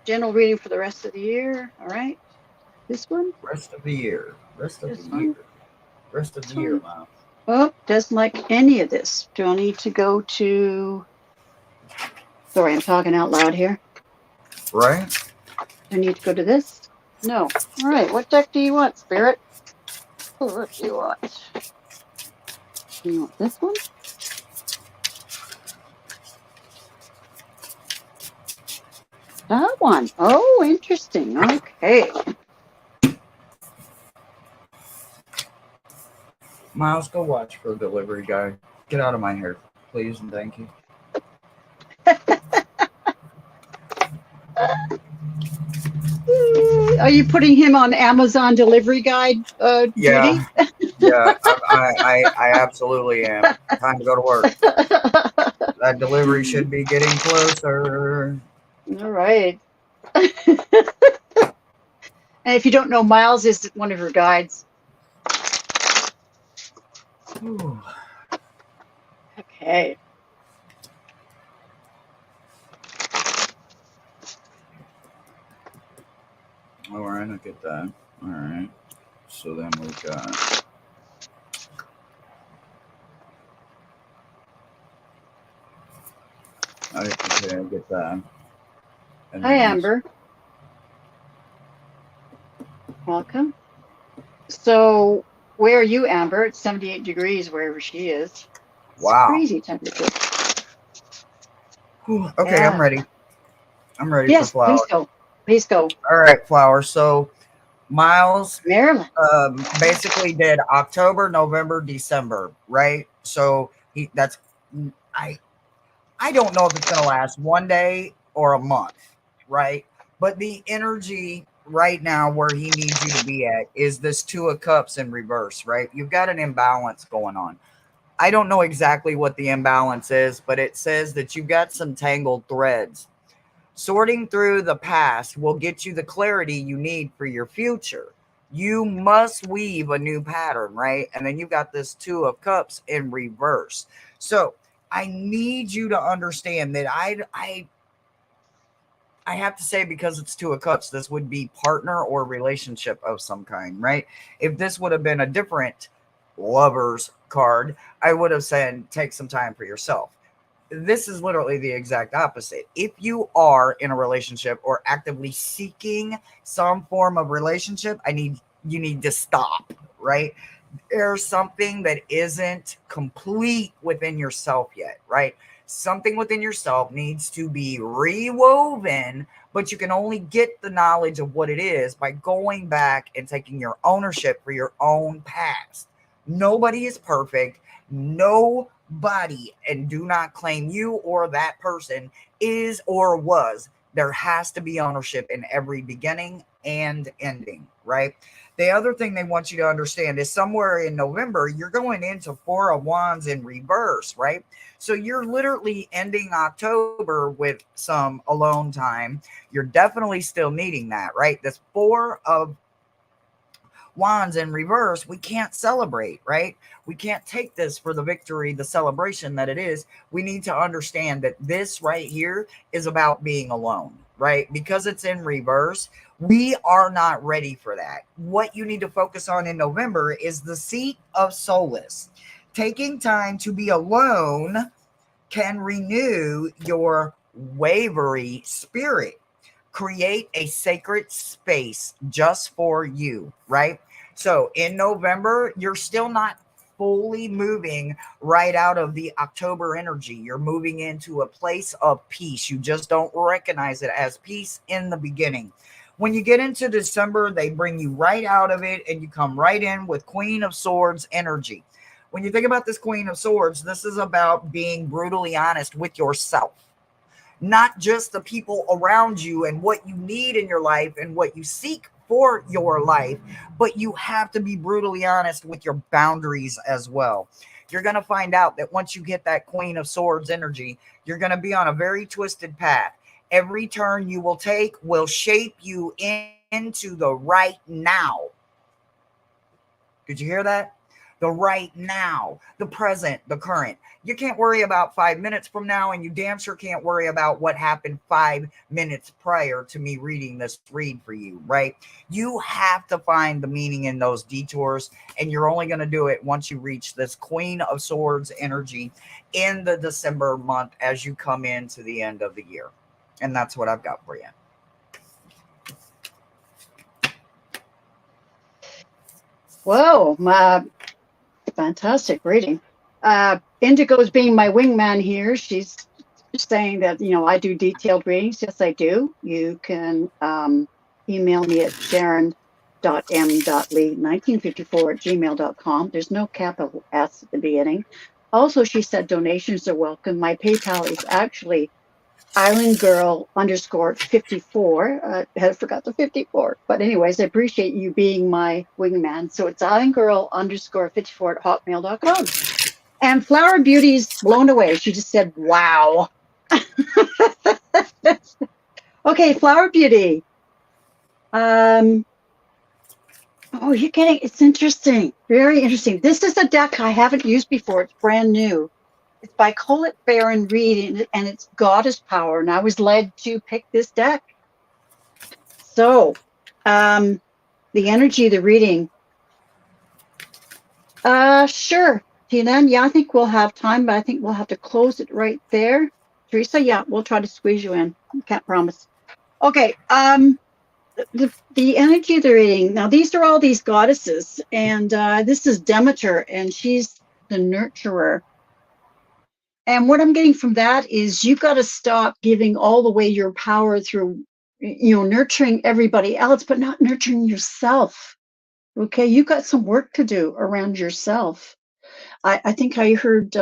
[SPEAKER 3] General reading for the rest of the year. All right. This one?
[SPEAKER 2] Rest of the year. Rest of the year, Mom.
[SPEAKER 3] Oh, doesn't like any of this. Do I need to go to... Sorry, I'm talking out loud here.
[SPEAKER 2] Right?
[SPEAKER 3] Do I need to go to this? No. All right, what deck do you want, Spirit? What do you want? Do you want this one? That one. Oh, interesting. Okay.
[SPEAKER 2] Miles, go watch for a delivery guy. Get out of my hair, please, and thank you.
[SPEAKER 3] Are you putting him on Amazon delivery guide duty?
[SPEAKER 2] Yeah, I absolutely am. Time to go to work. That delivery should be getting closer.
[SPEAKER 3] All right. And if you don't know, Miles is one of her guides.
[SPEAKER 2] Ooh.
[SPEAKER 3] Okay.
[SPEAKER 2] All right, I'll get that. All right. So then we've got. Okay, I get that. And
[SPEAKER 3] Hi,
[SPEAKER 2] then
[SPEAKER 3] Amber. Welcome. So, where are you, Amber? It's 78 degrees wherever she is. It's
[SPEAKER 2] wow.
[SPEAKER 3] crazy temperature.
[SPEAKER 2] Whew, okay, I'm
[SPEAKER 3] Yeah.
[SPEAKER 2] ready. I'm ready for
[SPEAKER 3] Yes, please
[SPEAKER 2] Flower.
[SPEAKER 3] go. Please go.
[SPEAKER 2] All right, Flower. So Miles
[SPEAKER 3] Maryland.
[SPEAKER 2] basically did October, November, December, right? So that's I I don't know if it's gonna last one day or a month, right? But the energy right now where he needs you to be at is this two of cups in reverse, right? You've got an imbalance going on. I don't know exactly what the imbalance is, but it says that you've got some tangled threads. Sorting through the past will get you the clarity you need for your future. You must weave a new pattern, right? And then you've got this two of cups in reverse. So I need you to understand that I have to say, because it's two of cups, this would be partner or relationship of some kind, right? If this would have been a different lovers card, I would have said take some time for yourself. This is literally the exact opposite. If you are in a relationship or actively seeking some form of relationship, you need to stop, right? There's something that isn't complete within yourself yet, right? Something within yourself needs to be rewoven, but you can only get the knowledge of what it is by going back and taking your ownership for your own past. Nobody is perfect. Nobody, and do not claim you or that person is or was. There has to be ownership in every beginning and ending, right? The other thing they want you to understand is somewhere in November, you're going into Four of Wands in reverse, right? So you're literally ending October with some alone time. You're definitely still needing that, right? This Four of Wands in reverse, we can't celebrate, right? We can't take this for the victory, the celebration that it is. We need to understand that this right here is about being alone, right? Because it's in reverse, we are not ready for that. What you need to focus on in November is the seat of solace. Taking time to be alone can renew your wavery spirit. Create a sacred space just for you, right? So in November, you're still not fully moving right out of the October energy. You're moving into a place of peace. You just don't recognize it as peace in the beginning. When you get into December, they bring you right out of it and you come right in with Queen of Swords energy. When you think about this Queen of Swords, this is about being brutally honest with yourself, not just the people around you and what you need in your life and what you seek for your life, but you have to be brutally honest with your boundaries as well. You're going to find out that once you get that Queen of Swords energy, you're going to be on a very twisted path. Every turn you will take will shape you into the right now. Did you hear that? The right now, the present, the current. You can't worry about 5 minutes from now, and you damn sure can't worry about what happened 5 minutes prior to me reading this read for you, right? You have to find the meaning in those detours, and you're only going to do it once you reach this Queen of Swords energy in the December month as you come into the end of the year. And that's what I've got for you.
[SPEAKER 3] Whoa, my fantastic reading. Indigo's being my wingman here. She's saying that, I do detailed readings. Yes, I do. You can email me at sharon.m.lee1954@gmail.com. There's no capital S at the beginning. Also, she said donations are welcome. My PayPal is actually islandgirl_54. I forgot the 54. But anyways, I appreciate you being my wingman. So it's islandgirl_54@hotmail.com. And Flower Beauty's blown away. She just said, wow. Okay, Flower Beauty. Oh, you're kidding. It's interesting. Very interesting. This is a deck I haven't used before. It's brand new. It's by Colette Baron Reed, and it's Goddess Power. And I was led to pick this deck. So, the energy of the reading. Sure, Tina. Yeah, I think we'll have time, but I think we'll have to close it right there. Teresa, yeah, we'll try to squeeze you in. Can't promise. Okay. The energy of the reading. Now, these are all these goddesses, and this is Demeter, and she's the nurturer. And what I'm getting from that is you've got to stop giving all the way your power through, nurturing everybody else, but not nurturing yourself. Okay, you've got some work to do around yourself. I think I heard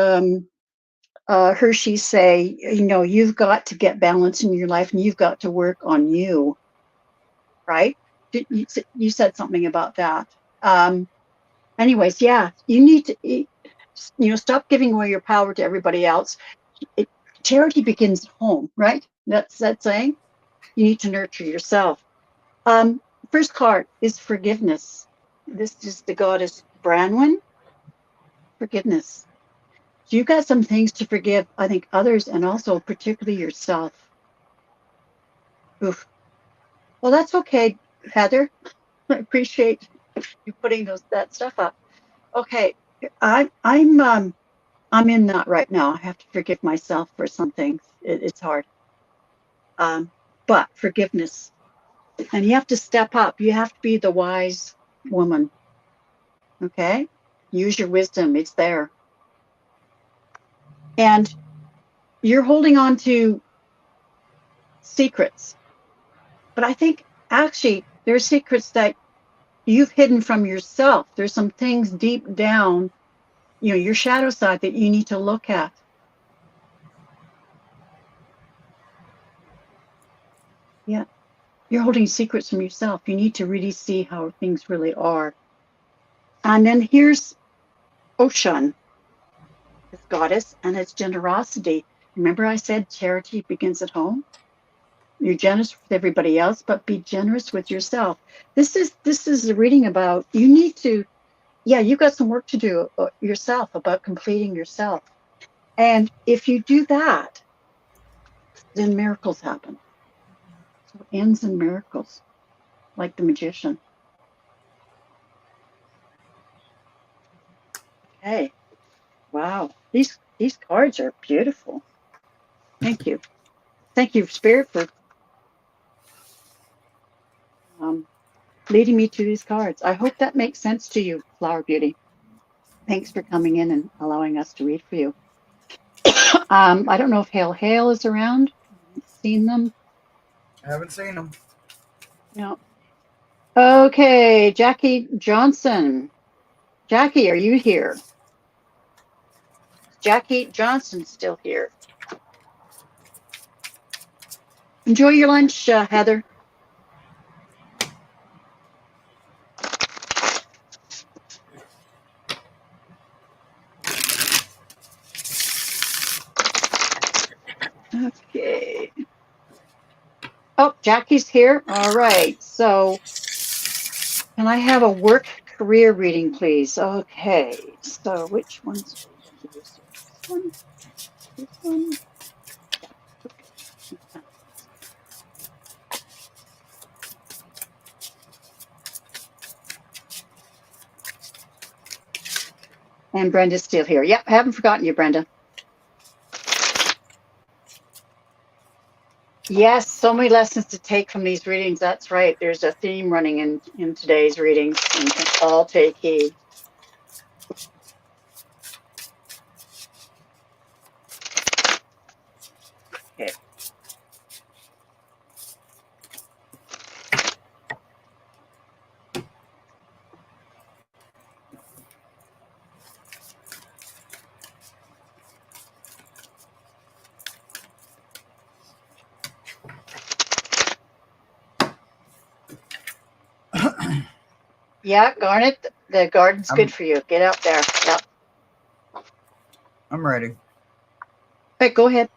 [SPEAKER 3] Hershe say, you've got to get balance in your life and you've got to work on you, right? You said something about that. Anyways, yeah, you need to, stop giving away your power to everybody else. Charity begins at home, right? That's that saying. You need to nurture yourself. First card is forgiveness. This is the goddess Branwen. Forgiveness. So you've got some things to forgive, I think, others and also particularly yourself. Oof. Well, that's okay, Heather. I appreciate you putting that stuff up. Okay, I'm in that right now. I have to forgive myself for some things. It's hard. But forgiveness, and you have to step up. You have to be the wise woman. Okay, use your wisdom. It's there, and you're holding on to secrets. But I think actually there are secrets that you've hidden from yourself. There's some things deep down, your shadow side that you need to look at. Yeah. You're holding secrets from yourself. You need to really see how things really are. And then here's Ocean, this goddess, and it's generosity. Remember I said charity begins at home? You're generous with everybody else, but be generous with yourself. This is a reading about you need to, you've got some work to do yourself about completing yourself. And if you do that, then miracles happen. So it ends in miracles, like the magician. Okay. Wow. These cards are beautiful. Thank you. Thank you, Spirit, for leading me to these cards. I hope that makes sense to you, Flower Beauty. Thanks for coming in and allowing us to read for you. I don't know if Hale is around. I haven't seen them.
[SPEAKER 2] I haven't seen them.
[SPEAKER 3] No. Okay, Jackie Johnson. Jackie, are you here? Jackie Johnson still here. Enjoy your lunch, Heather. Okay. Oh, Jackie's here. All right. So can I have a work career reading, please? Okay. So which one's this one? This one? Yeah. Okay. And Brenda's still here. Yep, haven't forgotten you, Brenda. Yes, so many lessons to take from these readings. That's right. There's a theme running in today's readings, and you can all take heed. Okay. Yeah, Garnet, the garden's good for you. Get out there. Yep.
[SPEAKER 2] I'm ready.
[SPEAKER 3] Okay, go ahead.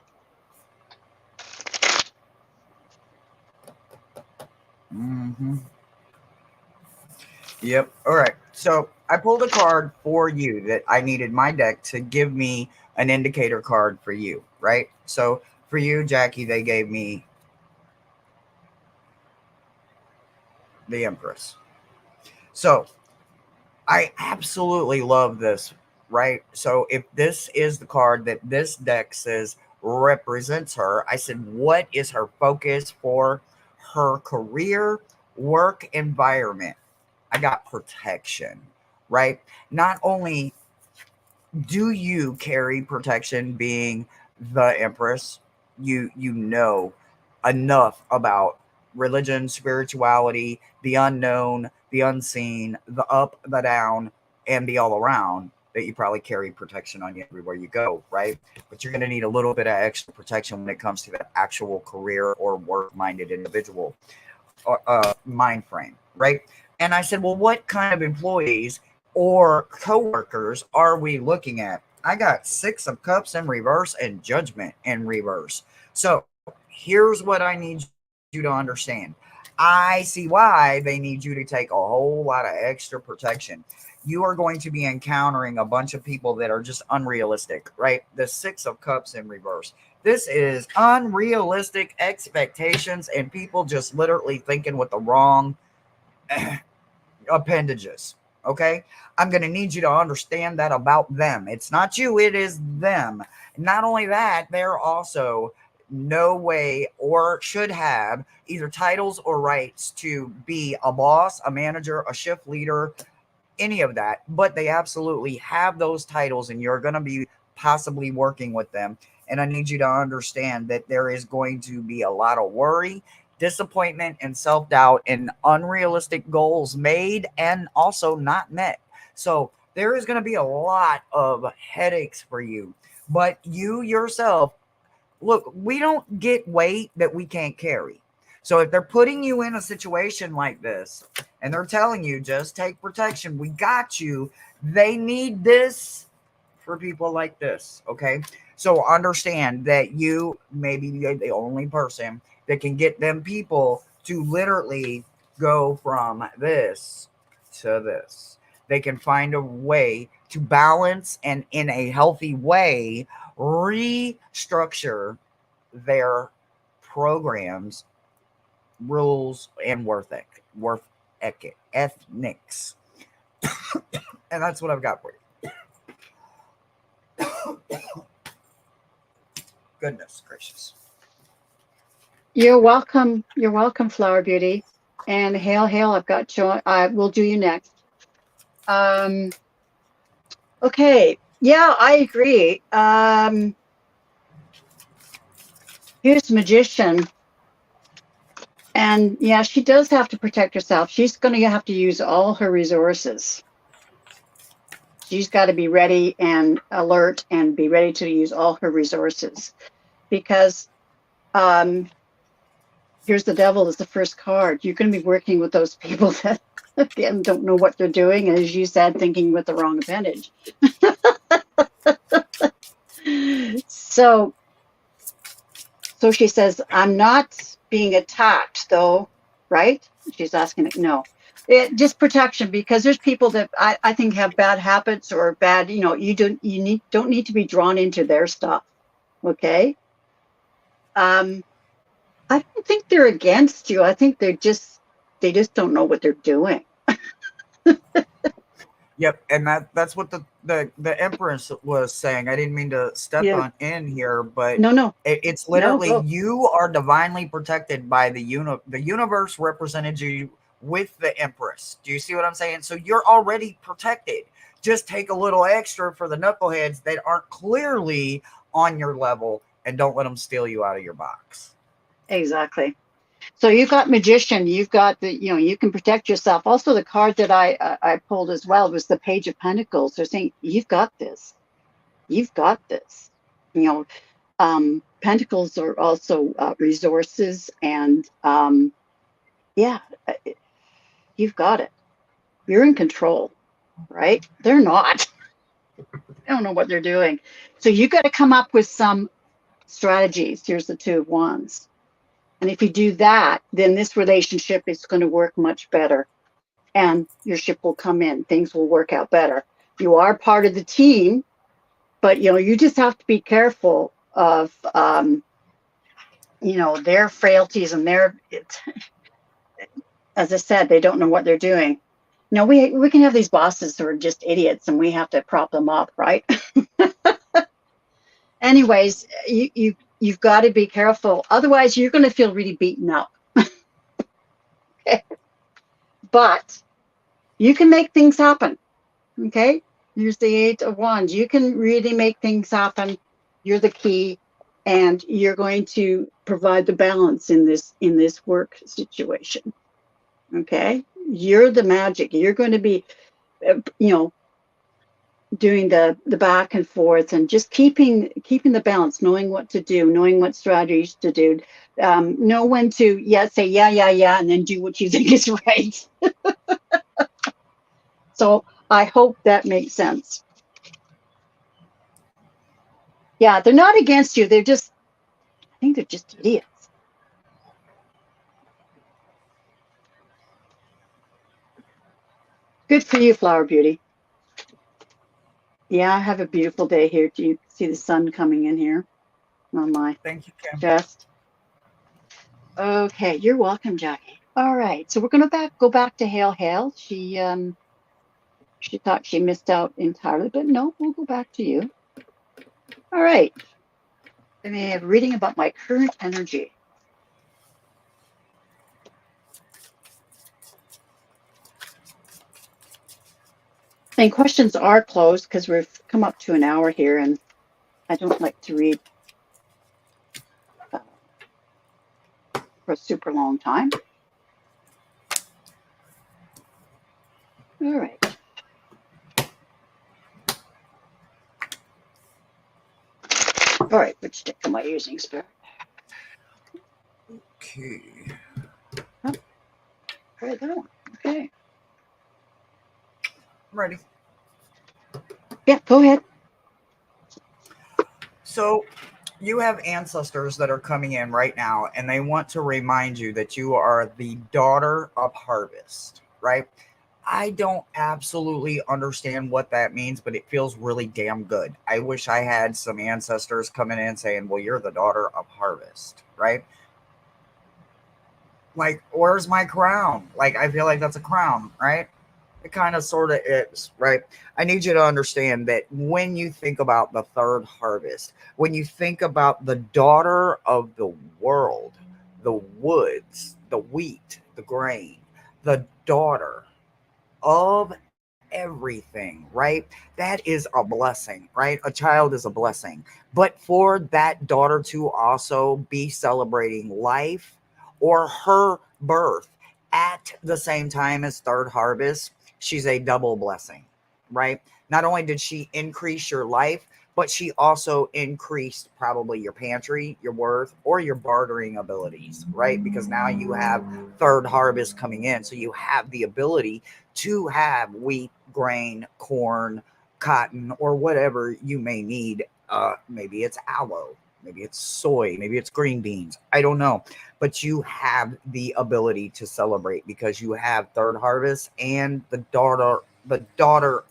[SPEAKER 2] Yep. All right. So I pulled a card for you that I needed my deck to give me an indicator card for you, right? So for you, Jackie, they gave me the Empress. So I absolutely love this, right? So if this is the card that this deck says represents her, I said, what is her focus for her career, work environment? I got protection, right? Not only do you carry protection being the Empress, you know enough about religion, spirituality, the unknown, the unseen, the up, the down, and the all around, that you probably carry protection on you everywhere you go, right? But you're going to need a little bit of extra protection when it comes to the actual career or work minded individual mind frame, right? And I said, well, what kind of employees or coworkers are we looking at? I got Six of Cups in reverse and Judgment in reverse. So here's what I need you to understand. I see why they need you to take a whole lot of extra protection. You are going to be encountering a bunch of people that are just unrealistic, right? The Six of Cups in reverse. This is unrealistic expectations and people just literally thinking with the wrong appendages. Okay. I'm going to need you to understand that about them. It's not you, it is them. Not only that, they're also no way or should have either titles or rights to be a boss, a manager, a shift leader, any of that, but they absolutely have those titles and you're going to be possibly working with them. And I need you to understand that there is going to be a lot of worry, disappointment, and self-doubt, and unrealistic goals made and also not met. So there is going to be a lot of headaches for you, but you yourself, look, we don't get weight that we can't carry. So if they're putting you in a situation like this and they're telling you just take protection, we got you, they need this for people like this. Okay. So understand that you may be the only person that can get them people to literally go from this to this. They can find a way to balance and in a healthy way restructure their programs, rules, and ethnics. And that's what I've got for you. Goodness gracious.
[SPEAKER 3] You're welcome. You're welcome, Flower Beauty. And hail, hail. I've got Joy. I will do you next. Okay. Yeah, I agree. Here's Magician. And yeah, she does have to protect herself. She's going to have to use all her resources. She's got to be ready and alert and be ready to use all her resources, because here's the Devil as the first card. You're going to be working with those people that, again, don't know what they're doing, and as you said, thinking with the wrong appendage. So she says, I'm not being attacked, though, right? She's asking, no. Just protection, because there's people that I think have bad habits or bad, you don't need to be drawn into their stuff. Okay. I don't think they're against you. I think they just don't know what they're doing.
[SPEAKER 2] Yep, and that's what the Empress was saying. I didn't mean to step on in here, but
[SPEAKER 3] No.
[SPEAKER 2] It's literally
[SPEAKER 3] No,
[SPEAKER 2] you are divinely protected by the universe represented you with the Empress. Do you see what I'm saying? So you're already protected. Just take a little extra for the knuckleheads that aren't clearly on your level, and don't let them steal you out of your box.
[SPEAKER 3] Exactly. So you've got Magician, you've got the, you can protect yourself. Also, the card that I pulled as well was the Page of Pentacles. They're saying, you've got this. You've got this. Pentacles are also resources, and you've got it. You're in control, right? They're not. They don't know what they're doing. So you got to come up with some strategies. Here's the Two of Wands. And if you do that, then this relationship is going to work much better. And your ship will come in. Things will work out better. You are part of the team, but you just have to be careful of their frailties and as I said, they don't know what they're doing. No, we can have these bosses who are just idiots, and we have to prop them up, right? Anyways, you've got to be careful. Otherwise, you're going to feel really beaten up. Okay? But you can make things happen. Okay? Here's the 8 of Wands. You can really make things happen. You're the key, and you're going to provide the balance in this work situation. Okay? You're the magic. You're going to be, doing the back and forth and just keeping the balance, knowing what to do, knowing what strategies to do, know when to say yeah, and then do what you think is right. So I hope that makes sense. Yeah, they're not against you. I think they're just idiots. Good for you, Flower Beauty. Yeah, I have a beautiful day here. Do you see the sun coming in here on my
[SPEAKER 2] Thank you, Kim.
[SPEAKER 3] chest? Okay, you're welcome, Jackie. All right, so we're gonna go back to Hale. She thought she missed out entirely, but no, we'll go back to you. All right. I may have reading about my current energy. And questions are closed because we've come up to an hour here, and I don't like to read for a super long time. All right. All right, which stick am I using, Spirit?
[SPEAKER 2] Okay.
[SPEAKER 3] Oh, all right, that one. Okay.
[SPEAKER 2] I'm ready.
[SPEAKER 3] Yeah, go ahead.
[SPEAKER 2] So you have ancestors that are coming in right now, and they want to remind you that you are the daughter of harvest, right? I don't absolutely understand what that means, but it feels really damn good. I wish I had some ancestors coming in saying, well, you're the daughter of harvest, right? Like, where's my crown? Like, I feel like that's a crown, right? It kind of sort of is, right? I need you to understand that when you think about the third harvest, when you think about the daughter of the world, the woods, the wheat, the grain, the daughter of everything, right? That is a blessing, right? A child is a blessing. But for that daughter to also be celebrating life or her birth at the same time as third harvest, she's a double blessing, right? Not only did she increase your life, but she also increased probably your pantry, your worth, or your bartering abilities, right? Because now you have third harvest coming in. So you have the ability to have wheat, grain, corn, cotton, or whatever you may need. Maybe it's aloe, maybe it's soy, maybe it's green beans. I don't know. But you have the ability to celebrate because you have third harvest and the daughter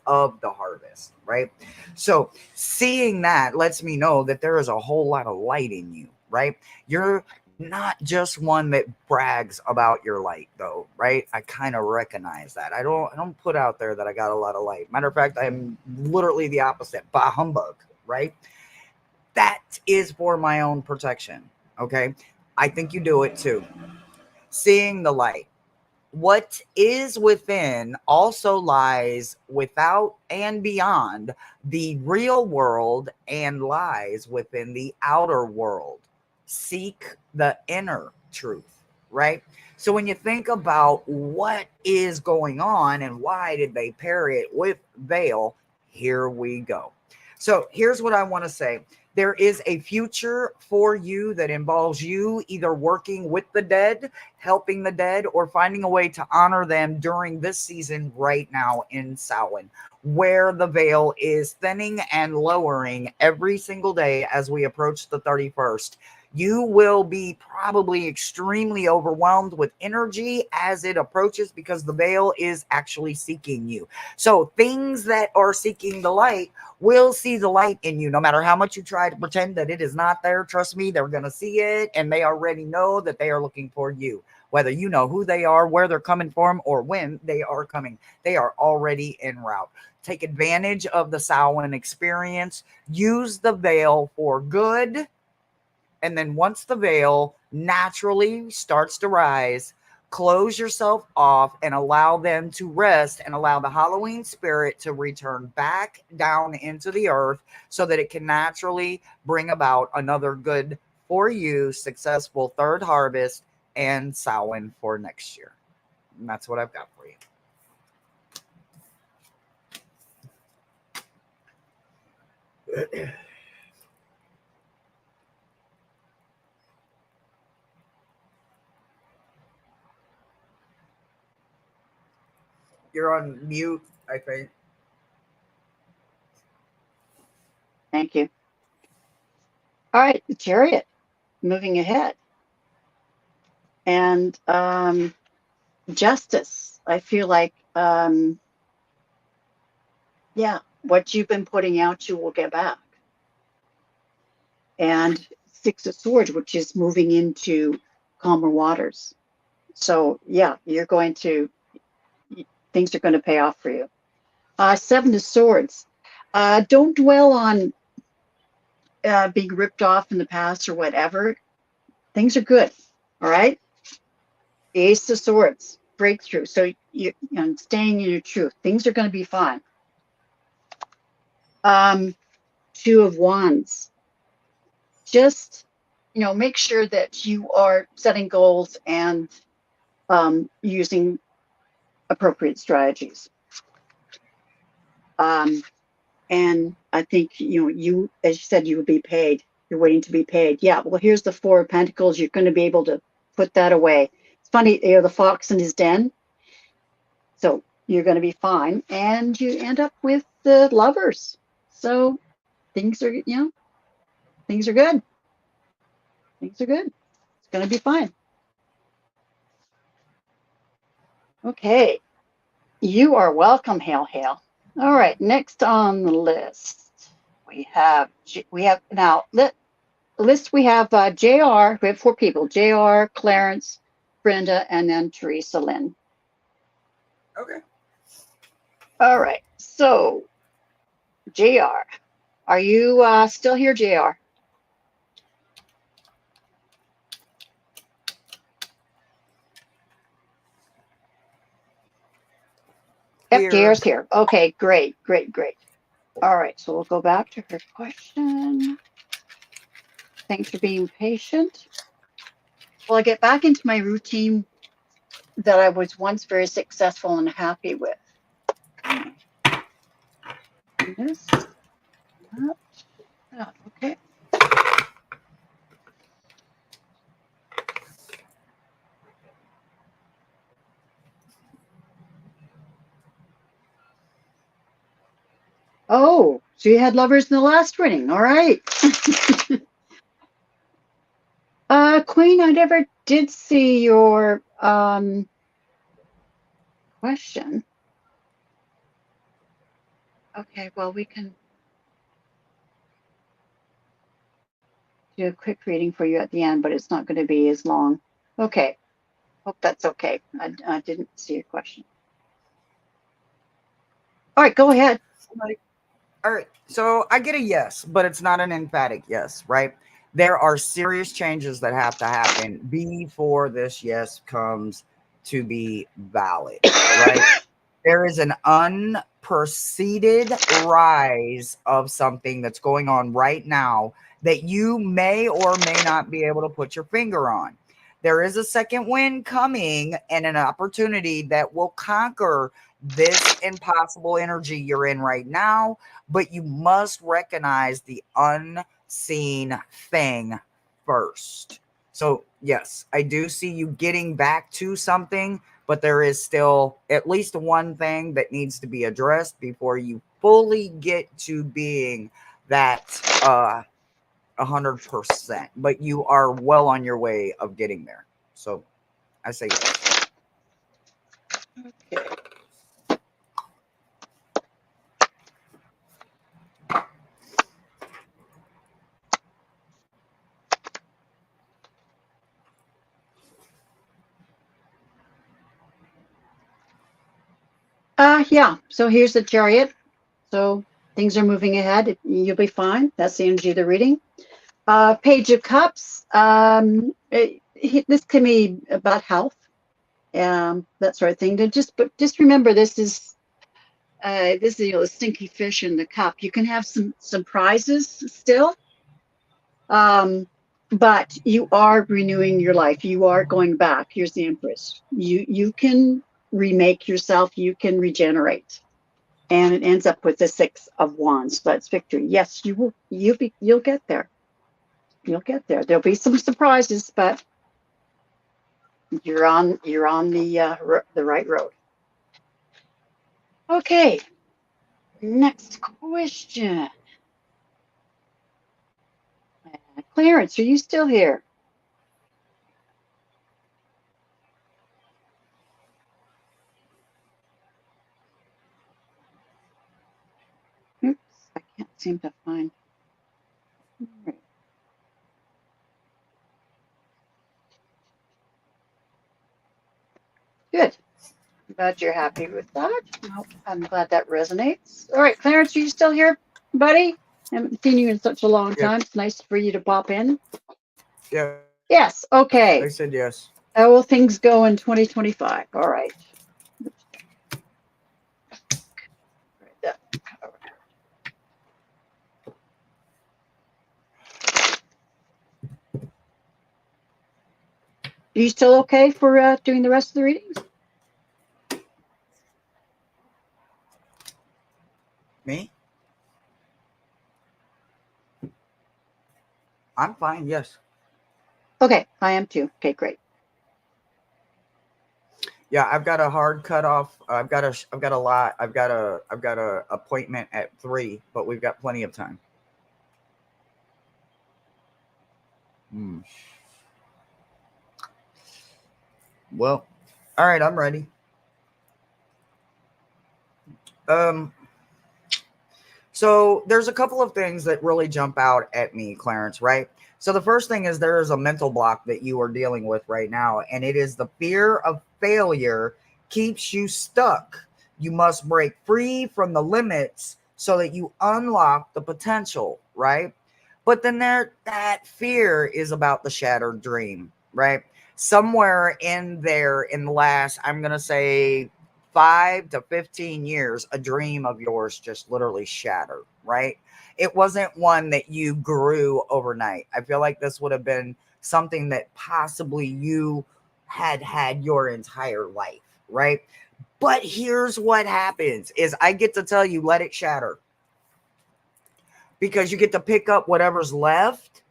[SPEAKER 2] of the harvest, right? So seeing that lets me know that there is a whole lot of light in you, right? You're not just one that brags about your light, though, right? I kind of recognize that. I don't put out there that I got a lot of light. Matter of fact, I'm literally the opposite. Bah humbug, right? That is for my own protection. Okay. I think you do it too. Seeing the light. What is within also lies without and beyond the real world and lies within the outer world. Seek the inner truth, right? So when you think about what is going on and why did they pair it with veil, here we go. So here's what I want to say. There is a future for you that involves you either working with the dead, helping the dead, or finding a way to honor them during this season right now in Samhain, where the veil is thinning and lowering every single day as we approach the 31st. You will be probably extremely overwhelmed with energy as it approaches because the veil is actually seeking you. So things that are seeking the light will see the light in you. No matter how much you try to pretend that it is not there, trust me, they're going to see it and they already know that they are looking for you. whether you know who they are, where they're coming from, or when they are coming. They are already en route. Take advantage of the Samhain experience. Use the veil for good. And then once the veil naturally starts to rise, close yourself off and allow them to rest, and allow the Halloween spirit to return back down into the earth so that it can naturally bring about another good for you, successful third harvest and Samhain for next year. And that's what I've got for you. You're on mute, I think.
[SPEAKER 3] Thank you. All right, the Chariot, moving ahead. And Justice, I feel like, yeah, what you've been putting out, you will get back. And Six of Swords, which is moving into calmer waters. So yeah, things are going to pay off for you. Seven of Swords. Don't dwell on being ripped off in the past or whatever. Things are good. All right. Ace of Swords, breakthrough. So you're staying in your truth. Things are going to be fine. Two of Wands. Just, make sure that you are setting goals and using appropriate strategies. And I think, you, as you said, you would be paid. You're waiting to be paid. Yeah, well, here's the Four of Pentacles. You're going to be able to put that away. It's funny, the fox in his den. So you're going to be fine. And you end up with the Lovers. So things are, things are good. Things are good. It's going to be fine. Okay. You are welcome, Hail Hail. All right, next on the list, we have now, list we have JR, we have 4 people, JR, Clarence, Brenda, and then Teresa Lynn.
[SPEAKER 2] Okay.
[SPEAKER 3] All right, so JR, are you still here, JR? Yep, JR's here. Okay, great. All right, so we'll go back to her question. Thanks for being patient. Well, I get back into my routine that I was once very successful and happy with. This, okay. Oh, so you had Lovers in the last reading. All right. Queen, I never did see your question. Okay, well, we can do a quick reading for you at the end, but it's not going to be as long. Okay, hope that's okay. I didn't see your question. All right, go ahead.
[SPEAKER 2] All right, so I get a yes, but it's not an emphatic yes, right? There are serious changes that have to happen before this yes comes to be valid, right? There is an unpreceded rise of something that's going on right now that you may or may not be able to put your finger on. There is a second wind coming and an opportunity that will conquer this impossible energy you're in right now, but you must recognize the unseen thing first. So, yes, I do see you getting back to something, but there is still at least one thing that needs to be addressed before you fully get to being that 100%. But you are well on your way of getting there. So I say yes.
[SPEAKER 3] Okay. Yeah. So here's the Chariot. So things are moving ahead. You'll be fine. That's the energy of the reading. Page of Cups. This can be about health, that sort of thing. But just remember, this is the stinky fish in the cup. You can have some prizes still, but you are renewing your life. You are going back. Here's the Empress. You can remake yourself. You can regenerate, and it ends up with the Six of Wands. That's victory. Yes, you will. You'll get there. You'll get there. There'll be some surprises, but you're on the right road. Okay. Next question. Clarence, are you still here? Oops, I can't seem to find. Right. Good. I'm glad you're happy with that. I'm glad that resonates. All right, Clarence, are you still here, buddy? I haven't seen you in such a long time. It's nice for you to pop in.
[SPEAKER 2] Yeah.
[SPEAKER 3] Yes. Okay.
[SPEAKER 2] I said yes.
[SPEAKER 3] How will things go in 2025? All right. Are you still okay for doing the rest of the readings?
[SPEAKER 2] Me? I'm fine. Yes.
[SPEAKER 3] Okay, I am too. Okay, great.
[SPEAKER 2] Yeah, I've got a hard cutoff. I've got a lot. I've got a appointment at 3, but we've got plenty of time. Well, all right, I'm ready. So there's a couple of things that really jump out at me, Clarence, right? So the first thing is there is a mental block that you are dealing with right now, and it is the fear of failure keeps you stuck. You must break free from the limits so that you unlock the potential, right? But then that fear is about the shattered dream, right? Somewhere in there in the last, I'm going to say 5 to 15 years, a dream of yours just literally shattered, right? It wasn't one that you grew overnight. I feel like this would have been something that possibly you had your entire life, right? But here's what happens is I get to tell you, let it shatter. Because you get to pick up whatever's left,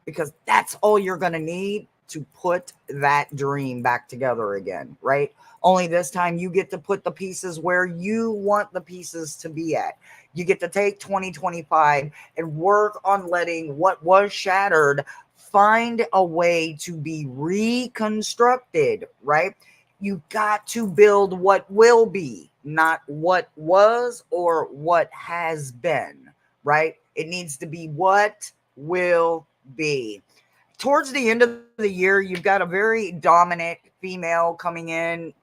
[SPEAKER 2] because that's all you're going to need to put that dream back together again, right? Only this time you get to put the pieces where you want the pieces to be at. You get to take 2025 and work on letting what was shattered find a way to be reconstructed, right? You got to build what will be, not what was or what has been, right? It needs to be what will be. Towards the end of the year, you've got a very dominant female coming in,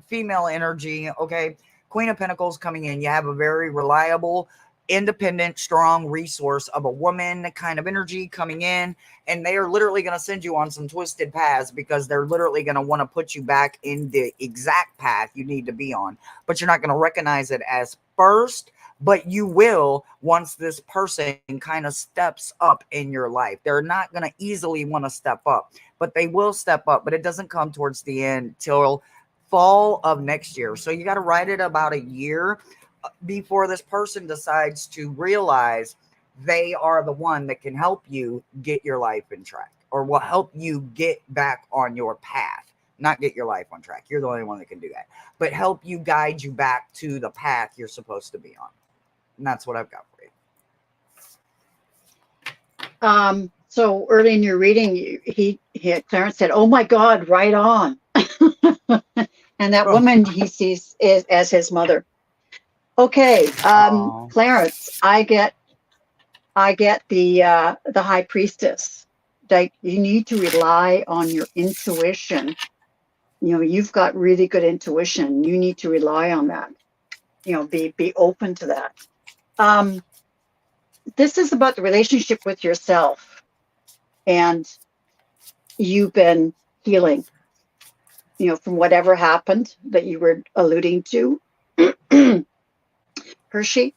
[SPEAKER 2] female energy, okay? Queen of Pentacles coming in. You have a very reliable, independent, strong resource of a woman kind of energy coming in, and they are literally going to send you on some twisted paths because they're literally going to want to put you back in the exact path you need to be on, but you're not going to recognize it as first, but you will once this person kind of steps up in your life. They're not going to easily want to step up, but they will step up, but it doesn't come towards the end till fall of next year. So you got to write it about a year before this person decides to realize they are the one that can help you get your life in track, or will help you get back on your path. Not get your life on track. You're the only one that can do that, but help you guide you back to the path you're supposed to be on. And that's what I've got for
[SPEAKER 3] you. So early in your reading, Clarence said, "Oh my God, right on," and that woman he sees is as his mother. Okay, Clarence, I get the High Priestess. Like, you need to rely on your intuition. You know, you've got really good intuition. You need to rely on that. be open to that. This is about the relationship with yourself, and you've been healing, from whatever happened that you were alluding to. Hershe,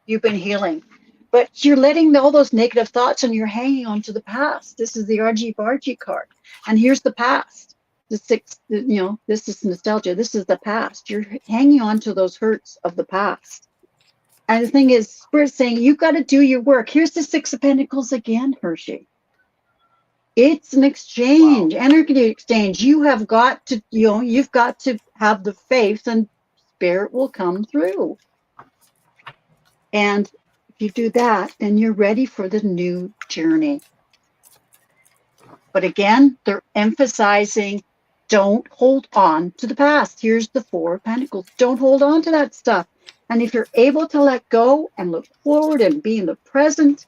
[SPEAKER 3] you've been healing, but you're letting all those negative thoughts and you're hanging on to the past. This is the RG Bargy card. And here's the past. The six, this is nostalgia. This is the past. You're hanging on to those hurts of the past. And the thing is, Spirit's saying, you've got to do your work. Here's the Six of Pentacles again, Hershe. It's an exchange, energy exchange. You have got to, you've got to have the faith, and Spirit will come through. And if you do that, then you're ready for the new journey. But again, they're emphasizing, don't hold on to the past. Here's the Four of Pentacles. Don't hold on to that stuff. And if you're able to let go and look forward and be in the present,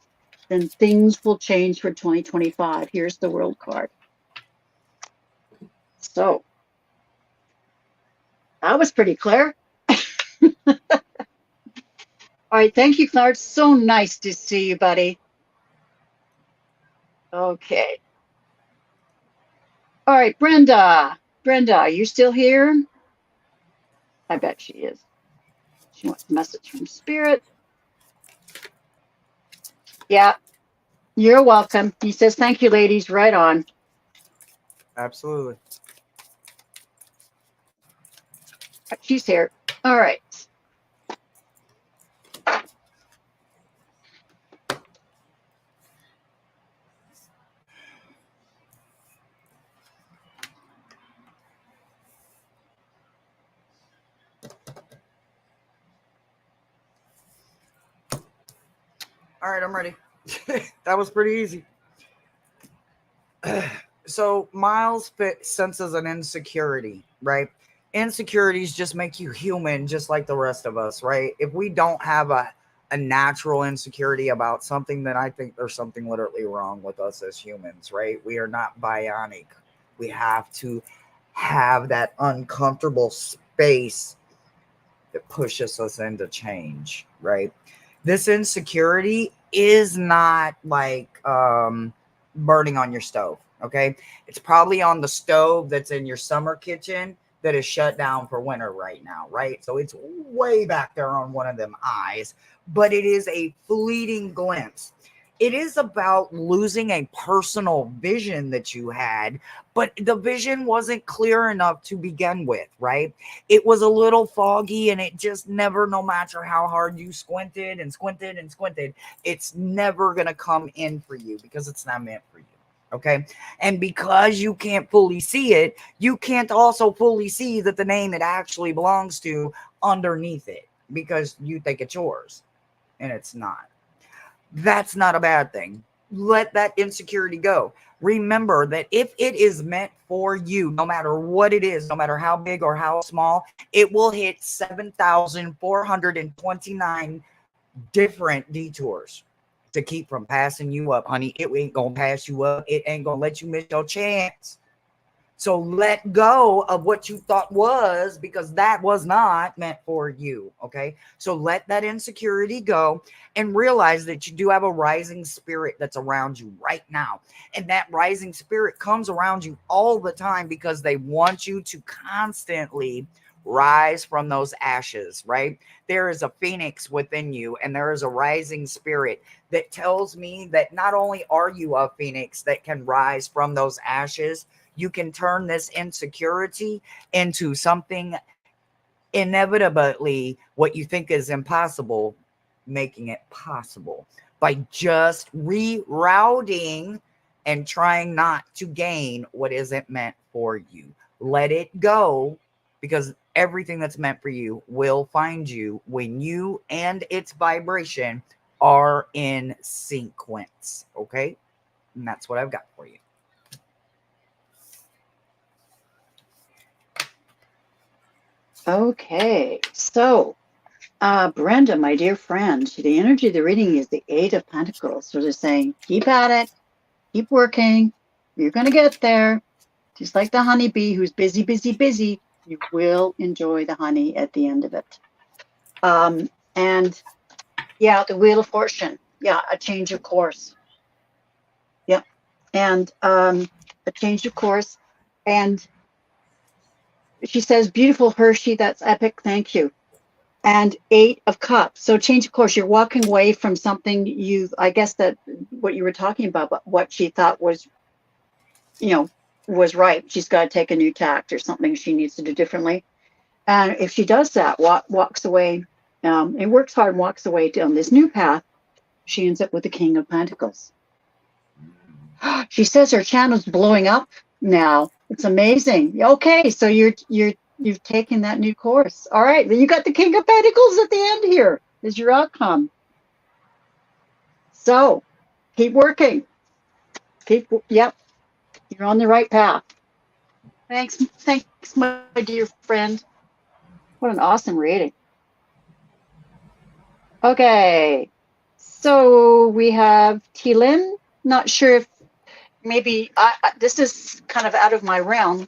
[SPEAKER 3] then things will change for 2025. Here's the World card. So, that was pretty clear. All right, thank you, Clark. So nice to see you, buddy. Okay. All right, Brenda. Brenda, are you still here? I bet she is. She wants a message from Spirit. Yeah, you're welcome. He says, thank you, ladies. Right on.
[SPEAKER 2] Absolutely.
[SPEAKER 3] She's here. All right.
[SPEAKER 2] All right, I'm ready. That was pretty easy. So Miles senses an insecurity, right? Insecurities just make you human, just like the rest of us, right? If we don't have a natural insecurity about something, then I think there's something literally wrong with us as humans, right? We are not bionic. We have to have that uncomfortable space that pushes us into change, right? This insecurity is not like burning on your stove, okay? It's probably on the stove that's in your summer kitchen that is shut down for winter right now, right? So it's way back there on one of them eyes, but it is a fleeting glimpse. It is about losing a personal vision that you had, but the vision wasn't clear enough to begin with, right? It was a little foggy, and it just never, no matter how hard you squinted and squinted and squinted, it's never going to come in for you because it's not meant for you. Okay. And because you can't fully see it, you can't also fully see that the name it actually belongs to underneath it, because you think it's yours and it's not. That's not a bad thing. Let that insecurity go. Remember that if it is meant for you, no matter what it is, no matter how big or how small, it will hit 7,429 different detours to keep from passing you up, honey. It ain't gonna pass you up. It ain't gonna let you miss your chance. So let go of what you thought was, because that was not meant for you, okay? So let that insecurity go and realize that you do have a rising spirit that's around you right now. And that rising spirit comes around you all the time because they want you to constantly rise from those ashes, right? There is a phoenix within you, and there is a rising spirit that tells me that not only are you a phoenix that can rise from those ashes, you can turn this insecurity into something inevitably what you think is impossible, making it possible by just rerouting and trying not to gain what isn't meant for you. Let it go, because everything that's meant for you will find you when you and its vibration are in sequence. Okay? And that's what I've got for you.
[SPEAKER 3] Okay, so Brenda, my dear friend, the energy of the reading is the Eight of Pentacles. So they're saying, keep at it, keep working, you're going to get there. Just like the honeybee who's busy, busy, busy, you will enjoy the honey at the end of it. And yeah, the Wheel of Fortune. Yeah, a change of course. Yep. And a change of course. And she says, beautiful Hershey, that's epic. Thank you. And 8 of Cups. So change of course, you're walking away from something I guess that what you were talking about, but what she thought was, was right. She's got to take a new tact or something she needs to do differently. And if she does that, walks away, and works hard and walks away down this new path, she ends up with the King of Pentacles. She says her channel's blowing up now. It's amazing. Okay, so you've taken that new course. All right, then you got the King of Pentacles at the end here is your outcome. So keep working. Yep, you're on the right path. Thanks, my dear friend. What an awesome reading. Okay, so we have T-Lin. Not sure if maybe this is kind of out of my realm.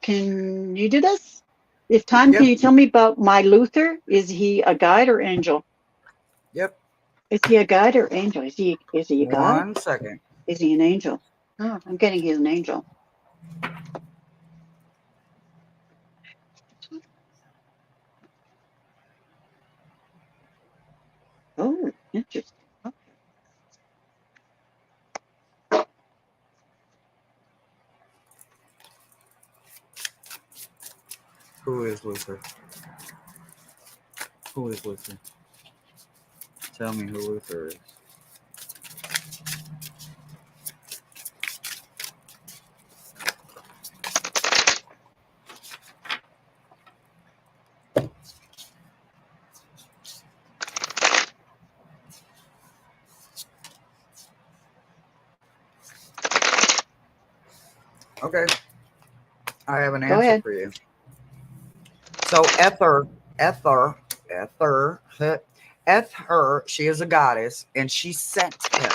[SPEAKER 3] Can you do this? If time,
[SPEAKER 2] Yep.
[SPEAKER 3] Can you tell me about my Luther? Is he a guide or angel?
[SPEAKER 2] Yep.
[SPEAKER 3] Is he a guide or angel? Is he a guide?
[SPEAKER 2] 1 second.
[SPEAKER 3] Is he an angel? Oh, I'm getting he's an angel. Oh, interesting. Okay.
[SPEAKER 2] Who is Luther? Who is Luther? Tell me who Luther is. Okay. I have an answer for you. So Ether, she is a goddess, and she sent him.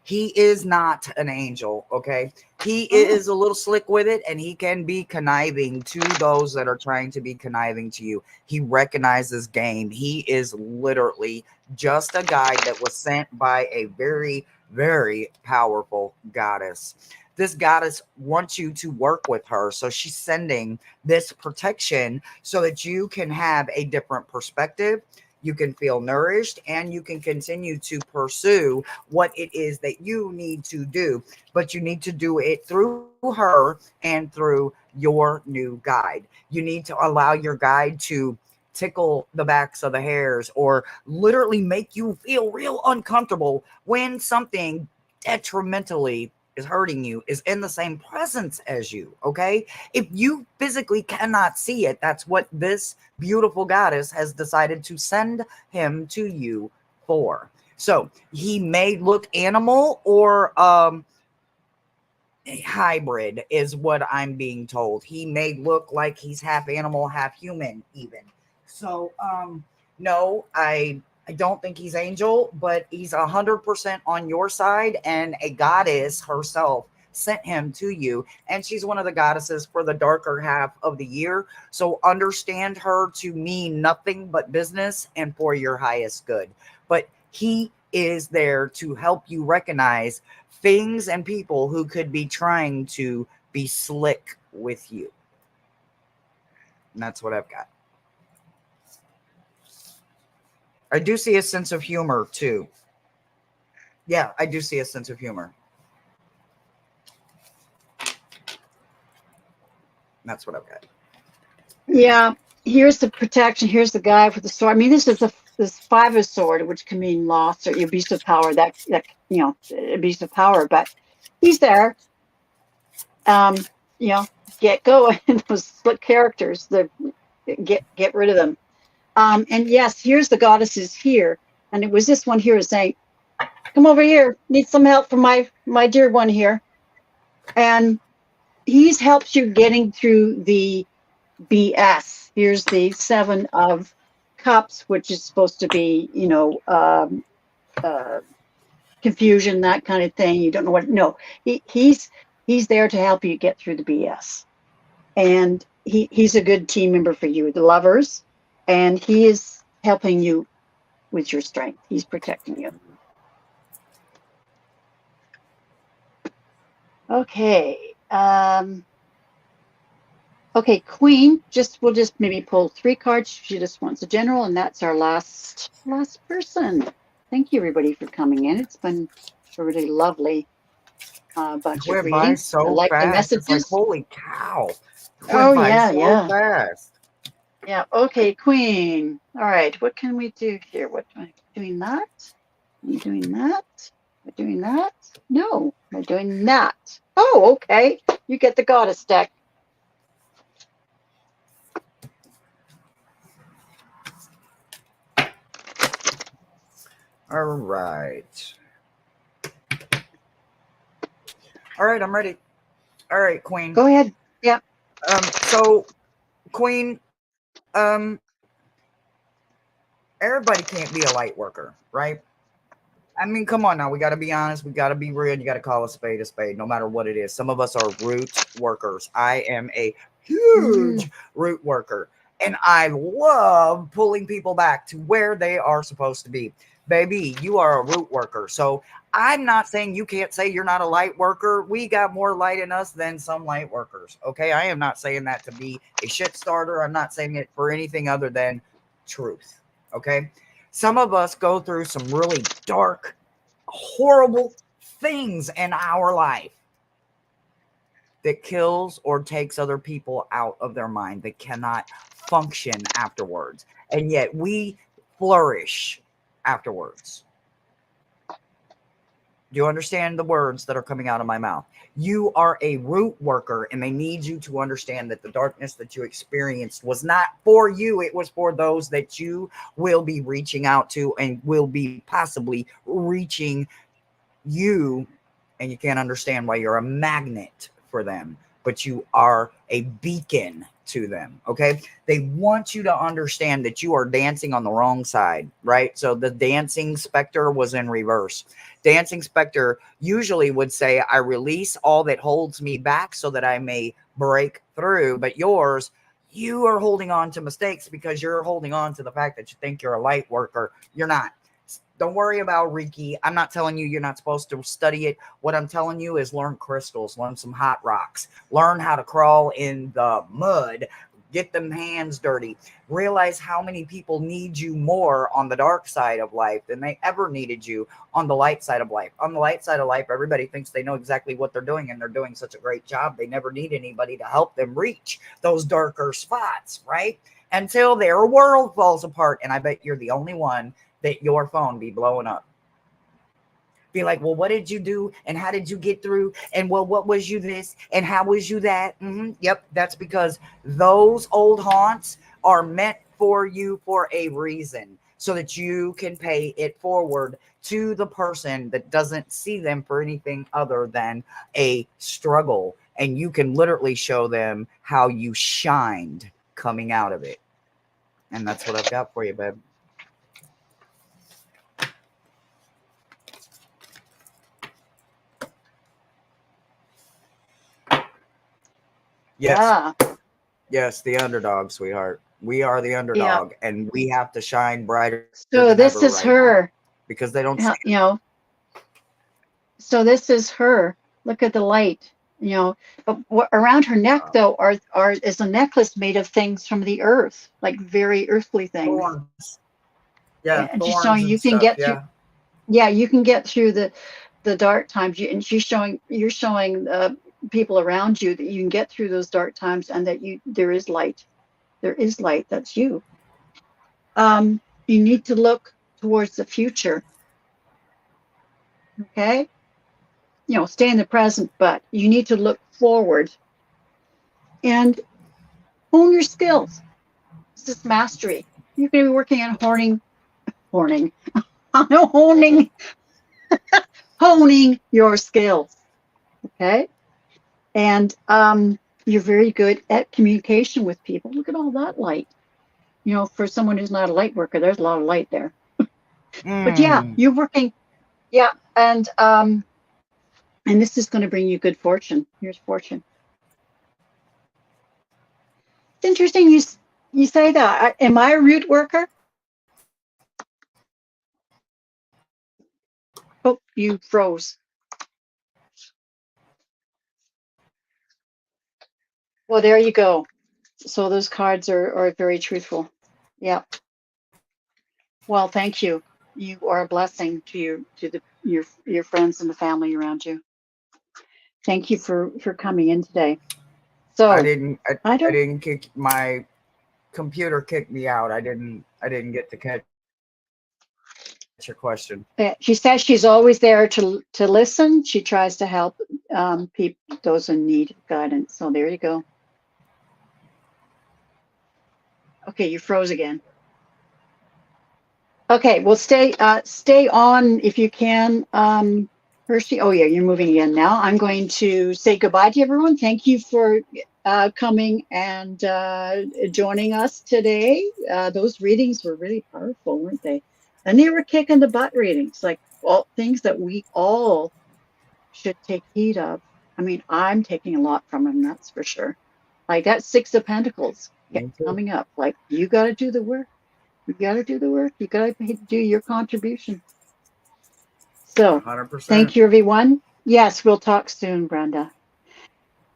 [SPEAKER 2] He is not an angel, okay? He is a little slick with it, and he can be conniving to those that are trying to be conniving to you. He recognizes game. He is literally just a guide that was sent by a very, very powerful goddess. This goddess wants you to work with her, so she's sending this protection so that you can have a different perspective. You can feel nourished, and you can continue to pursue what it is that you need to do, but you need to do it through her and through your new guide. You need to allow your guide to tickle the backs of the hairs or literally make you feel real uncomfortable when something detrimentally is hurting you, is in the same presence as you. Okay, if you physically cannot see it, that's what this beautiful goddess has decided to send him to you for. So he may look animal or a hybrid is what I'm being told. He may look like he's half animal, half human even. So no, I don't think he's angel, but he's 100% on your side, and a goddess herself sent him to you, and she's one of the goddesses for the darker half of the year. So understand her to mean nothing but business and for your highest good. But he is there to help you recognize things and people who could be trying to be slick with you. And that's what I've got. I do see a sense of humor too. Yeah, I do see a sense of humor. That's what I've got.
[SPEAKER 3] Yeah, here's the protection. Here's the guy with the sword. I mean, this is this 5 of sword, which can mean loss or abuse of power. That abuse of power. But he's there. Get going. Those split characters. Get rid of them. And yes, here's the goddesses here. And it was this one here saying, come over here. Need some help from my dear one here. And he's helped you getting through the BS. Here's the 7 of Cups, which is supposed to be, confusion, that kind of thing. You don't know what. No, he's there to help you get through the BS. And he's a good team member for you, the Lovers. And he is helping you with your strength. He's protecting you. Okay. Okay, Queen. We'll just maybe pull 3 cards. She just wants a general, and that's our last person. Thank you, everybody, for coming in. It's been a really lovely bunch
[SPEAKER 2] It
[SPEAKER 3] of
[SPEAKER 2] went by
[SPEAKER 3] readings. I
[SPEAKER 2] so
[SPEAKER 3] like the
[SPEAKER 2] fast. It's like,
[SPEAKER 3] messages.
[SPEAKER 2] holy cow. It went
[SPEAKER 3] Oh
[SPEAKER 2] by
[SPEAKER 3] yeah,
[SPEAKER 2] so
[SPEAKER 3] yeah,
[SPEAKER 2] fast.
[SPEAKER 3] yeah. Okay, Queen. All right, what can we do here? What am I doing that? Am I doing that? Am I doing that? No, I'm doing that. Oh, okay. You get the goddess deck.
[SPEAKER 2] All right. All right, I'm ready. All right, Queen.
[SPEAKER 3] Go ahead. Yep.
[SPEAKER 2] So, Queen, everybody can't be a light worker, right? I mean, come on now. We got to be honest. We got to be real. You got to call a spade, no matter what it is. Some of us are root workers. I am a huge root worker, and I love pulling people back to where they are supposed to be. Baby, you are a root worker. So I'm not saying you can't say you're not a light worker. We got more light in us than some light workers. Okay. I am not saying that to be a shit starter. I'm not saying it for anything other than truth. Okay. Some of us go through some really dark, horrible things in our life that kills or takes other people out of their mind. They cannot function afterwards. And yet we flourish afterwards. Do you understand the words that are coming out of my mouth? You are a root worker, and they need you to understand that the darkness that you experienced was not for you. It was for those that you will be reaching out to and will be possibly reaching you. And you can't understand why you're a magnet for them, but you are a beacon to them. Okay. They want you to understand that you are dancing on the wrong side, right? So the dancing specter was in reverse. Dancing specter usually would say, I release all that holds me back so that I may break through. But yours, you are holding on to mistakes because you're holding on to the fact that you think you're a light worker. You're not. Don't worry about Reiki. I'm not telling you you're not supposed to study it. What I'm telling you is learn crystals, learn some hot rocks, learn how to crawl in the mud, get them hands dirty. Realize how many people need you more on the dark side of life than they ever needed you on the light side of life. On the light side of life, everybody thinks they know exactly what they're doing, and they're doing such a great job. They never need anybody to help them reach those darker spots, right? Until their world falls apart. And I bet you're the only one that your phone be blowing up. Be like, well, what did you do? And how did you get through? And well, what was you this? And how was you that? Yep, that's because those old haunts are meant for you for a reason, so that you can pay it forward to the person that doesn't see them for anything other than a struggle. And you can literally show them how you shined coming out of it. And that's what I've got for you, babe. Yes.
[SPEAKER 3] Yeah.
[SPEAKER 2] Yes, the underdog, sweetheart. We are the underdog, and we have to shine brighter.
[SPEAKER 3] So this is
[SPEAKER 2] right
[SPEAKER 3] her.
[SPEAKER 2] now, because they don't see
[SPEAKER 3] You know. So this is her. Look at the light. You know, but around her neck though is a necklace made of things from the earth, like very earthly things.
[SPEAKER 2] thorns. Yeah,
[SPEAKER 3] And she's
[SPEAKER 2] thorns
[SPEAKER 3] showing
[SPEAKER 2] and
[SPEAKER 3] you can
[SPEAKER 2] stuff.
[SPEAKER 3] get
[SPEAKER 2] Yeah.
[SPEAKER 3] through. Yeah, you can get through the dark times. And you're showing people around you that you can get through those dark times, and that there is light. There is light. That's you. You need to look towards the future. Okay. You know, stay in the present, but you need to look forward and hone your skills. This is mastery. You're going to be working on honing your skills. Okay. And you're very good at communication with people. Look at all that light. You know, for someone who's not a light worker, there's a lot of light there. But yeah, you're working. Yeah. And this is going to bring you good fortune. Here's fortune. It's interesting you say that. Am I a root worker? Oh, you froze. Well, there you go. So those cards are very truthful. Yeah. Well, thank you. You are a blessing to your friends and the family around you. Thank you for coming in today. So
[SPEAKER 2] I didn't.
[SPEAKER 3] I
[SPEAKER 2] I
[SPEAKER 3] don't.
[SPEAKER 2] didn't kick my computer. Kicked me out. I didn't. I didn't get to catch your question.
[SPEAKER 3] She says she's always there to listen. She tries to help people, those in need of guidance. So there you go. Okay, you froze again. Okay, well, stay on if you can, Hershe. Oh yeah, you're moving again now. I'm going to say goodbye to everyone. Thank you for coming and joining us today. Those readings were really powerful, weren't they? And they were kicking the butt readings, like all things that we all should take heed of. I mean, I'm taking a lot from them, that's for sure. Like that Six of Pentacles kept
[SPEAKER 2] Me too.
[SPEAKER 3] coming up. Like, you got to do the work. You got to do the work. You got to do your contribution. So
[SPEAKER 2] 100%.
[SPEAKER 3] thank you, everyone. Yes, we'll talk soon, Brenda.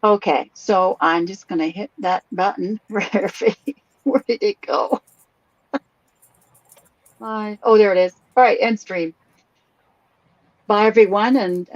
[SPEAKER 3] Okay, so I'm just going to hit that button. Where did it go? Bye. Oh, there it is. All right, end stream. Bye, everyone. And